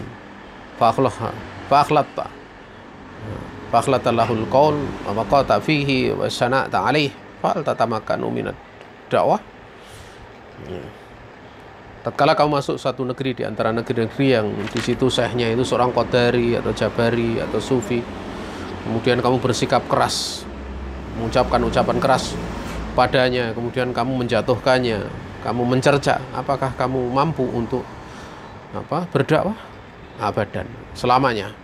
fakhlatta lahul qaul wa qata fihi wa sana'ta alaih fal tatamakkanu minad dakwah. Tatkala kamu masuk satu negeri di antara negeri-negeri yang di situ syekhnya itu seorang qadari atau jabari atau sufi, kemudian kamu bersikap keras, mengucapkan ucapan keras padanya, kemudian kamu menjatuhkannya, kamu mencerca, apakah kamu mampu untuk berdakwah? Abadan, selamanya.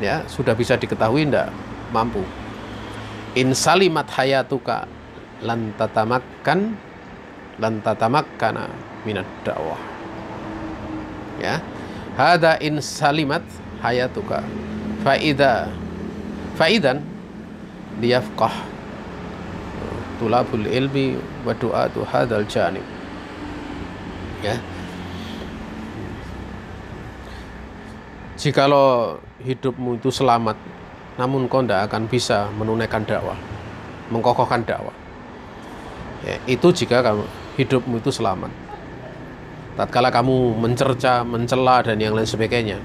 Ya, sudah bisa diketahui tidak mampu. In salimat hayatuka lan tatamakkana minad dakwah. Ya. Hada in salimat hayatuka faidan liyafqah tulabul ilmi wa du'atu hadzal janib. Ya. Jikalau hidupmu itu selamat, namun kau tidak akan bisa menunaikan dakwah, mengkokohkan dakwah. Ya, itu jika kamu hidupmu itu selamat. Tatkala kamu mencerca, mencela dan yang lain sebagainya,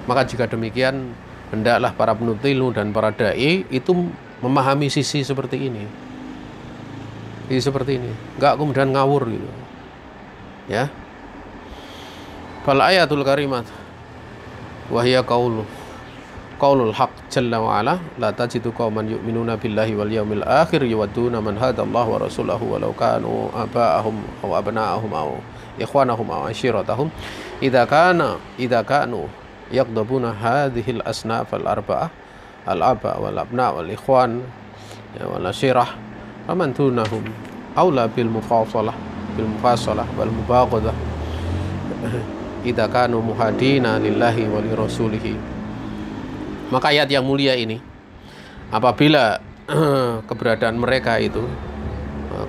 maka jika demikian hendaklah para penuntut ilmu dan para dai itu memahami sisi seperti ini. Seperti ini, enggak kemudian ngawur gitu. Ya. Fal ayatul karimat wa hiya qaulul haq jalla wa ala la tajidu qauman yu'minuna billahi wal yawmil akhir yuwadduna man hadallahu wa rasulahu walau kanu aba'ahum aw abna'ahum aw ikhwanahum aw ashiratahum idza kanu yaqdabuna hadhil asnaf al arba'ah al aba wal abna wal ikhwan wal ashirah faman dunahum aula bil mufasalah wal mubaghadah idza kanu muhadina lillahi wa li rasulihi. Maka ayat yang mulia ini, apabila keberadaan mereka itu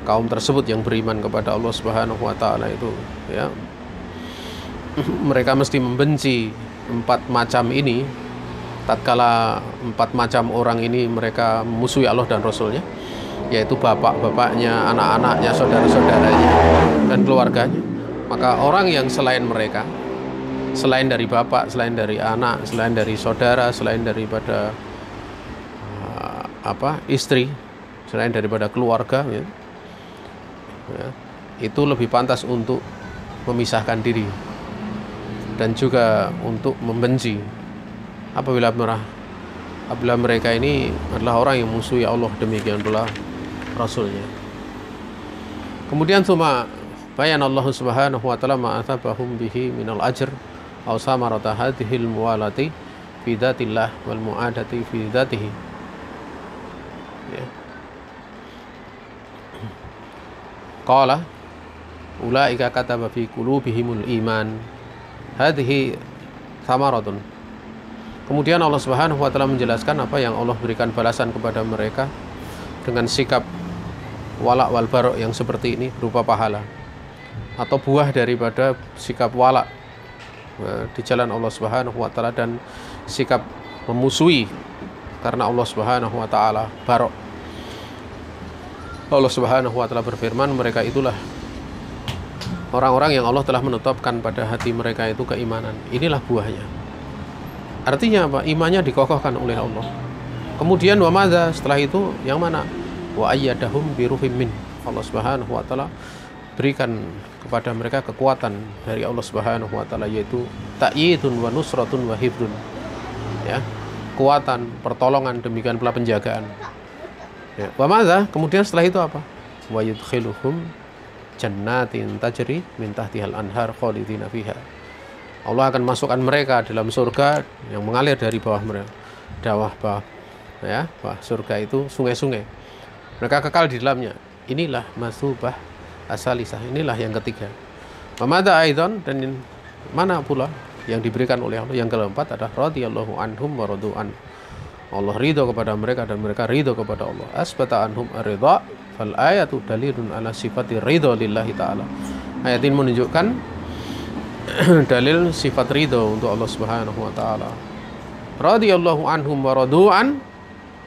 kaum tersebut yang beriman kepada Allah Subhanahu wa taala itu, ya, mereka mesti membenci empat macam ini. Tatkala empat macam orang ini mereka memusuhi Allah dan Rasulnya, yaitu bapak-bapaknya, anak-anaknya, saudara-saudaranya, dan keluarganya. Maka orang yang selain mereka, selain dari bapak, selain dari anak, selain dari saudara, selain daripada istri, selain daripada keluarga, ya, itu lebih pantas untuk memisahkan diri dan juga untuk membenci apabila mereka ini adalah orang yang musuhi Allah, demikian pula Rasulnya. Kemudian suma bayan Allah Subhanahu wa ta'ala ma'atabahum bihi minal ajr aw samarata hadhil muwalati fi dhatillah wal mu'adati fi dhatihi. Ya. Qala ulaika kataba fi qulubihimul iman hadhihi samaratun. Kemudian Allah Subhanahu wa ta'ala menjelaskan apa yang Allah berikan balasan kepada mereka dengan sikap wala wal barok yang seperti ini berupa pahala atau buah daripada sikap wala di jalan Allah Subhanahu wa ta'ala dan sikap memusuhi karena Allah Subhanahu wa ta'ala barok. Allah Subhanahu wa ta'ala berfirman, mereka itulah orang-orang yang Allah telah menetapkan pada hati mereka itu keimanan. Inilah buahnya. Artinya apa? Imannya dikokohkan oleh Allah. Kemudian wa madza, setelah itu yang mana? wa ayyadahum bi ruhim min. Allah Subhanahu wa taala berikan kepada mereka kekuatan dari Allah Subhanahu wa taala, yaitu ta'yidun wa nusratun wa hifdun. Ya. Kekuatan, pertolongan, demikian pula penjagaan. Ya. Wa madza? Kemudian setelah itu apa? Wa yudkhiluhum jannatin tajri min tahtihal anhar khalidina fiha. Allah akan masukkan mereka dalam surga yang mengalir dari bawah mereka. Bawah ya, bawah surga itu sungai-sungai. Mereka kekal di dalamnya. Inilah masubah asalisah. Inilah yang ketiga. Mamada aidan, dan mana pula yang diberikan oleh Allah yang keempat adalah radhiyallahu anhum wa radu an. Allah ridho kepada mereka dan mereka ridho kepada Allah. Asbata anhum ar-ridha fal ayatu dalilun ala sifati ridho lillahi ta'ala. Ayat ini menunjukkan dalil sifat ridho untuk Allah Subhanahu wa taala. Radhiyallahu anhum wa radu an,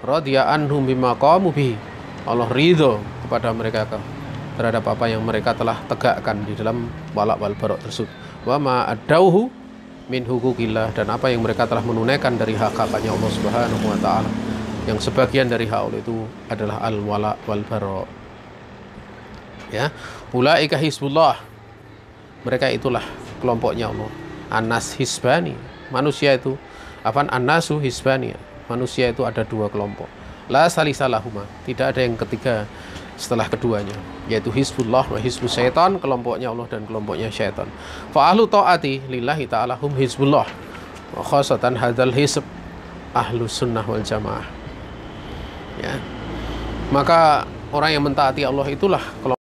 radiya anhum bima qamu bihi. Allah ridho kepada mereka terhadap apa yang mereka telah tegakkan di dalam walak wal barok tersebut. Wa ma adauhu min hukukillah, dan apa yang mereka telah menunaikan dari hak-haknya Allah Subhanahu wa taala, yang sebagian dari hak Allah itu adalah al wala wal bara. Ya, ulaika hizbullah, mereka itulah kelompoknya Allah. Anas hisbani, manusia itu annasu hisbani, manusia itu ada dua kelompok. La salisalahuma, tidak ada yang ketiga setelah keduanya, yaitu hizbullah wa hizbus syaitan, kelompoknya Allah dan kelompoknya syaitan. Fa ahlu taati lillahi ta'ala hum hizbullah wa khasatan hadzal hizb ahlus sunnah wal jamaah. Ya. Maka orang yang mentaati Allah itulah kelompok.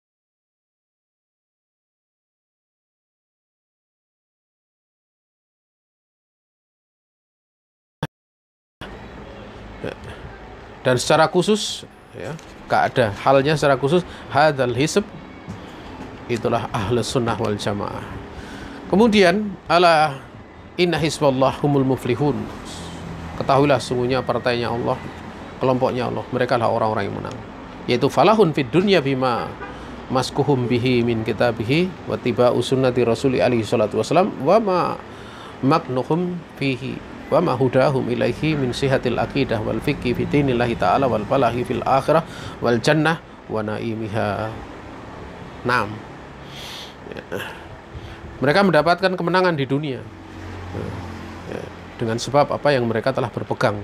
Dan secara khusus, ya, ada halnya secara khusus hadzal hizb, itulah ahlus sunnah wal jamaah. Kemudian ala inna hizballah humul muflihun, ketahuilah sungguhnya partainya Allah, kelompoknya Allah, mereka lah orang-orang yang menang, yaitu falahun fid dunya bima maskuhum bihi min kitabihi wa tiba'u sunnati rasuli alaihi salatu wasalam wa ma maknuhum fihi wa ma hudahum ilaihi min sihatil aqidah wal fiqhi fi dinillahi ta'ala wal falahi fil akhirah wal jannah wa naimiha. Naam. Ya. Mereka mendapatkan kemenangan di dunia, ya, dengan sebab apa yang mereka telah berpegang,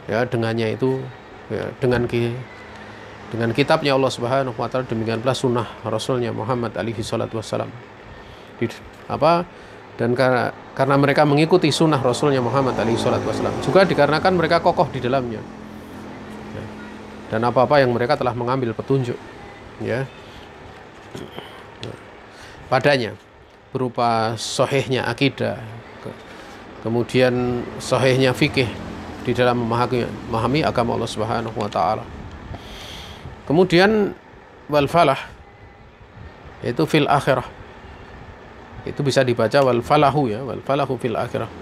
ya, dengannya itu, ya, dengan kitabnya Allah Subhanahu wa taala, demikian pula sunnah Rasulnya Muhammad alaihi salatu wassalam. Dan karena mereka mengikuti sunnah Rasulnya Muhammad SAW, juga dikarenakan mereka kokoh di dalamnya, ya, dan apa-apa yang mereka telah mengambil petunjuk, ya, padanya, berupa sahihnya akidah, kemudian sahihnya fikih di dalam memahami agama Allah Subhanahu wa taala. Kemudian wal falah, yaitu fil akhirah. Itu bisa dibaca wal falahu, ya, wal falahu fil akhirah.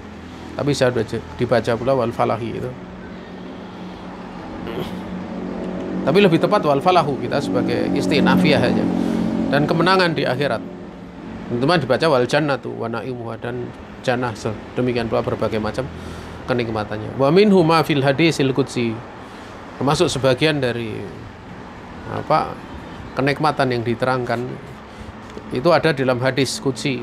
Tapi bisa dibaca pula wal falahi itu. Tapi lebih tepat wal falahu, kita sebagai istinafiyah saja. Dan kemenangan di akhirat. Teman-teman dibaca wal jannatu wa naimuha, dan jannah, demikian pula berbagai macam kenikmatannya. Wa minhu ma fil hadisil qudsi, termasuk sebagian dari kenikmatan yang diterangkan itu ada dalam hadis qudsi,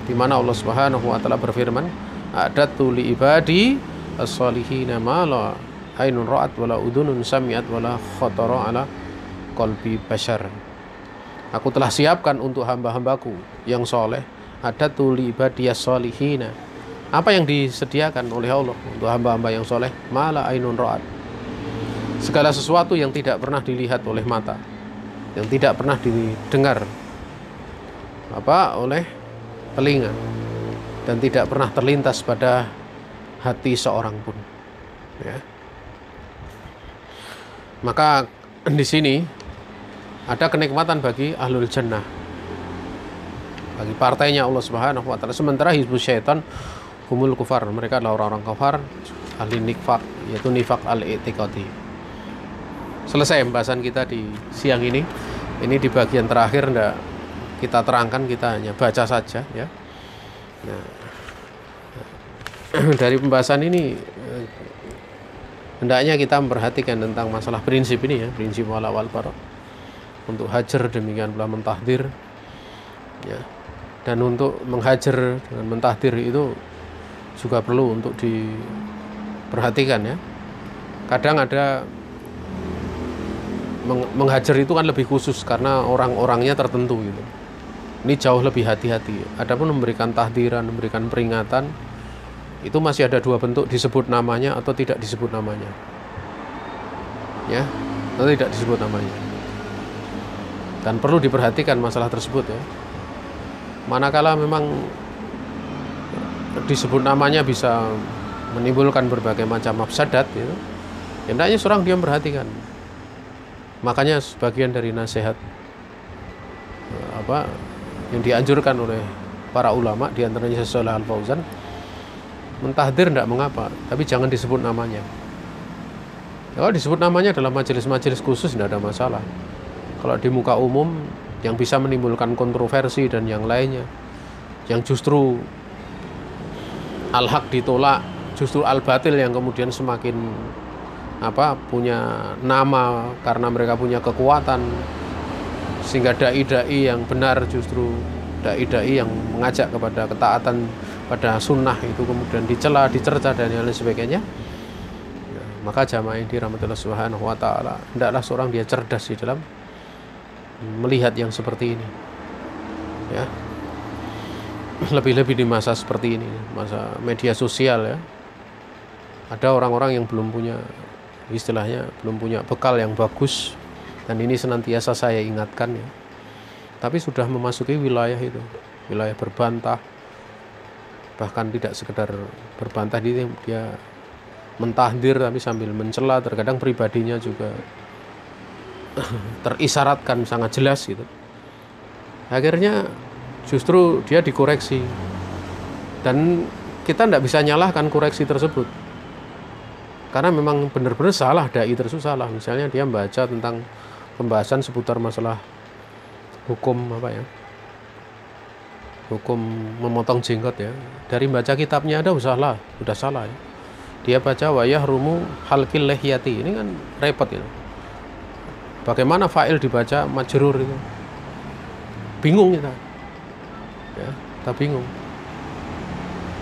di mana Allah Subhanahu wa taala berfirman, a'dadtu li ibadi as-solihina ma la ainun ra'at wala udhunun sami'at wala khatara ala qalbi bashar. Aku telah siapkan untuk hamba-hambaku yang soleh, a'dadtu li ibadi as-solihina, apa yang disediakan oleh Allah untuk hamba-hamba yang soleh, ma la ainun ra'at, segala sesuatu yang tidak pernah dilihat oleh mata, yang tidak pernah didengar oleh telinga, dan tidak pernah terlintas pada hati seorang pun, ya. Maka di sini ada kenikmatan bagi ahlul jannah, bagi partainya Allah Subhanahu wa taala. Sementara hizbus syaitan humul kufar, mereka adalah orang-orang kafar, ahli nifaq, yaitu nifaq al-i'tiqadi. Selesai pembahasan kita di siang ini. Ini di bagian terakhir ndak kita terangkan, kita hanya baca saja, ya. Nah, dari pembahasan ini hendaknya kita memperhatikan tentang masalah prinsip ini ya, prinsip wala wal bara. Untuk hajar demikian pula mentahdir ya. Dan untuk menghajar dengan mentahdir itu juga perlu untuk diperhatikan ya. Kadang ada menghajar itu kan lebih khusus karena orang-orangnya tertentu gitu. Ini jauh lebih hati-hati. Adapun memberikan tahdiran, memberikan peringatan, itu masih ada dua bentuk, disebut namanya atau tidak disebut namanya. Ya, atau tidak disebut namanya. Dan perlu diperhatikan masalah tersebut ya. Manakala memang disebut namanya bisa menimbulkan berbagai macam mafsadat gitu, hendaknya seorang dia memperhatikan. Makanya sebagian dari nasihat yang dianjurkan oleh para ulama, diantaranya Syekh Shalih Al Fauzan, mentahdir tidak mengapa, tapi jangan disebut namanya. Kalau disebut namanya dalam majelis-majelis khusus tidak ada masalah. Kalau di muka umum yang bisa menimbulkan kontroversi dan yang lainnya, yang justru al-haq ditolak, justru al-batil yang kemudian semakin punya nama karena mereka punya kekuatan, sehingga dai-dai yang benar, justru dai-dai yang mengajak kepada ketaatan pada sunnah itu kemudian dicela, dicerca dan lain sebagainya. Maka jamaah yang dirahmati Allah Subhanahu wa taala, hendaklah seorang dia cerdas di dalam melihat yang seperti ini. Ya. Lebih-lebih di masa seperti ini, masa media sosial ya. Ada orang-orang yang belum punya, istilahnya belum punya bekal yang bagus, dan ini senantiasa saya ingatkan ya. Tapi sudah memasuki wilayah itu, wilayah berbantah. Bahkan tidak sekedar berbantah, dia mentahdir tapi sambil mencela, terkadang pribadinya juga terisyaratkan sangat jelas gitu. Akhirnya justru dia dikoreksi, dan kita tidak bisa nyalahkan koreksi tersebut karena memang benar-benar salah, dai tersebut salah. Misalnya dia membaca tentang pembahasan seputar masalah hukum hukum memotong jenggot ya, dari baca kitabnya ada udah salah ya. Dia baca wayah rumu halqil lihyati, ini kan repot itu. Bagaimana fa'il dibaca majrur itu? Bingung kita. Ya, kita bingung.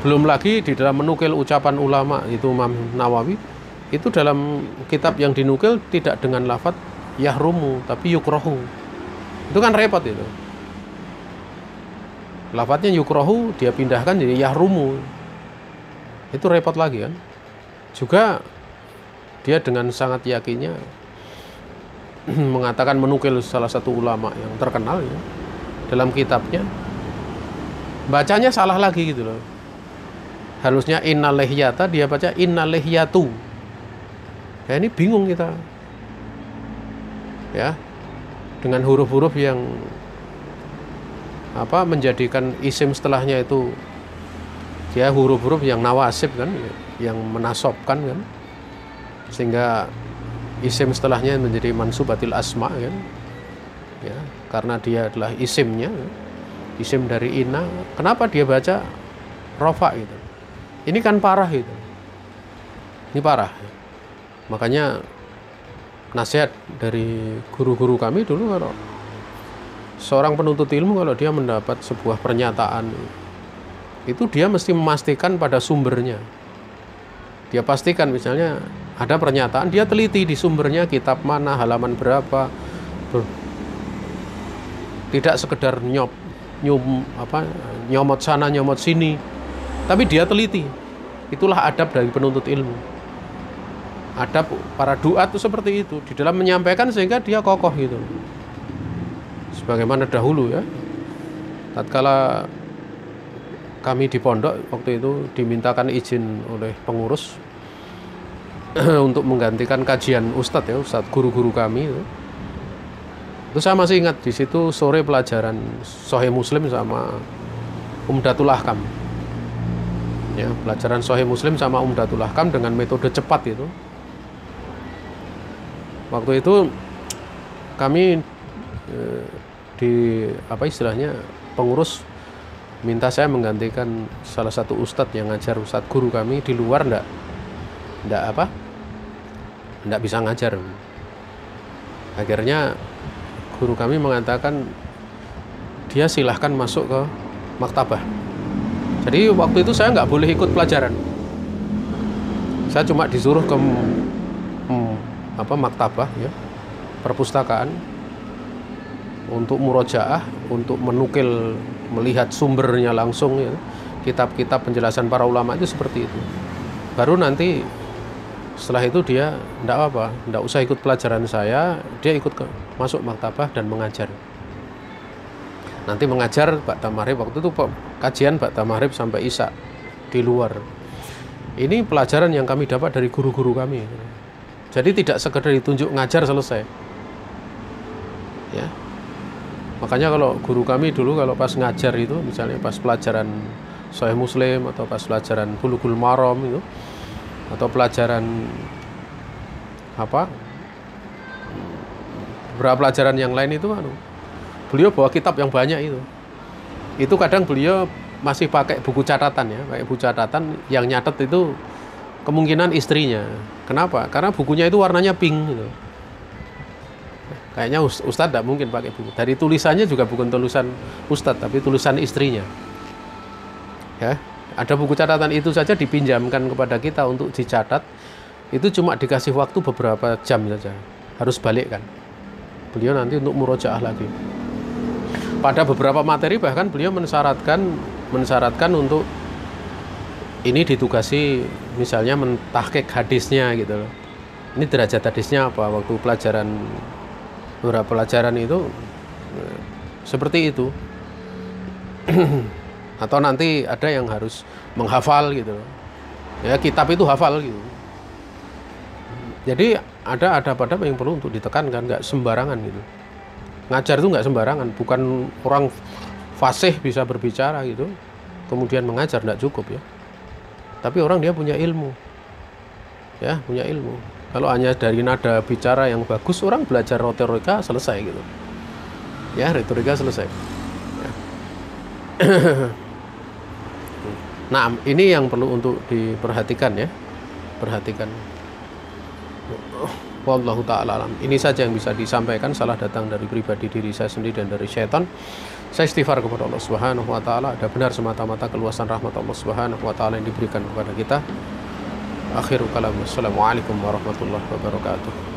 Belum lagi di dalam menukil ucapan ulama itu Imam Nawawi, itu dalam kitab yang dinukil tidak dengan lafaz yahrumu tapi yukrohu. Itu kan repot itu. Lafaznya yukrohu dia pindahkan jadi yahrumu. Itu repot lagi kan. Juga dia dengan sangat yakinnya mengatakan, menukil salah satu ulama yang terkenal ya, dalam kitabnya bacanya salah lagi gitu loh. Harusnya innal lihyata, dia baca innal lihyatu. Ya ini bingung kita. Ya. Dengan huruf-huruf yang menjadikan isim setelahnya itu dia huruf-huruf yang nawasib kan, yang menasobkan kan, sehingga isim setelahnya menjadi mansubatil asma kan, ya, karena dia adalah isimnya, isim dari inna. Kenapa dia baca rofa gitu? Ini kan parah itu. Ini parah. Makanya nasihat dari guru-guru kami dulu, kalau seorang penuntut ilmu kalau dia mendapat sebuah pernyataan itu dia mesti memastikan pada sumbernya. Dia pastikan, misalnya ada pernyataan, dia teliti di sumbernya, kitab mana, halaman berapa. Tidak sekedar nyomot sana nyomot sini, tapi dia teliti. Itulah adab dari penuntut ilmu. Adab para duat itu seperti itu, di dalam menyampaikan sehingga dia kokoh gitu. Sebagaimana dahulu ya, tatkala kami di pondok waktu itu dimintakan izin oleh pengurus untuk menggantikan kajian ustadz ya, ustadz guru-guru kami itu. Saya masih ingat di situ sore pelajaran Sahih Muslim sama Umdatul Ahkam. Ya, pelajaran Sahih Muslim sama Umdatul Ahkam dengan metode cepat itu. Waktu itu kami pengurus minta saya menggantikan salah satu ustadz yang ngajar, ustadz guru kami di luar tidak bisa ngajar. Akhirnya guru kami mengatakan dia silahkan masuk ke maktabah. Jadi waktu itu saya nggak boleh ikut pelajaran. Saya cuma disuruh ke maktabah ya, perpustakaan, untuk murojaah, untuk menukil, melihat sumbernya langsung ya. Kitab-kitab penjelasan para ulama itu seperti itu. Baru nanti setelah itu dia tidak usah ikut pelajaran saya, dia masuk maktabah dan mengajar. Nanti mengajar ba'da maghrib, waktu itu kajian ba'da maghrib sampai isya di luar. Ini pelajaran yang kami dapat dari guru-guru kami. Jadi tidak sekedar ditunjuk ngajar selesai. Ya. Makanya kalau guru kami dulu kalau pas ngajar itu, misalnya pas pelajaran Sahih Muslim atau pas pelajaran Bulughul Maram itu, atau pelajaran beberapa pelajaran yang lain itu beliau bawa kitab yang banyak itu kadang beliau masih pakai buku catatan ya, pakai buku catatan yang nyatet itu kemungkinan istrinya. Kenapa? Karena bukunya itu warnanya pink gitu. Kayaknya Ustadz tidak mungkin pakai buku. Dari tulisannya juga bukan tulisan Ustadz, tapi tulisan istrinya. Ya, ada buku catatan itu saja dipinjamkan kepada kita untuk dicatat. Itu cuma dikasih waktu beberapa jam saja. Harus balikkan. Beliau nanti untuk murojaah lagi. Pada beberapa materi bahkan beliau mensyaratkan untuk ini ditugasi misalnya mentahqiq hadisnya gitu loh. Ini derajat hadisnya apa waktu beberapa pelajaran itu seperti itu. Atau nanti ada yang harus menghafal gitu loh. Ya, kitab itu hafal gitu. Jadi ada adab-adab yang perlu untuk ditekankan, nggak sembarangan gitu. Ngajar itu nggak sembarangan, bukan orang fasih bisa berbicara gitu, kemudian mengajar, nggak cukup ya. Tapi orang dia punya ilmu, ya punya ilmu. Kalau hanya dari nada bicara yang bagus, orang belajar retorika selesai gitu, ya retorika selesai. Ya. Nah ini yang perlu untuk diperhatikan ya, perhatikan. Wallahu ta'ala alam. Ini saja yang bisa disampaikan, salah datang dari pribadi diri saya sendiri dan dari syaitan. Saya istighfar kepada Allah Subhanahu wa taala. Ada benar semata-mata keluasan rahmat Allah Subhanahu wa taala yang diberikan kepada kita. Akhirul kalam. Assalamualaikum warahmatullahi wabarakatuh.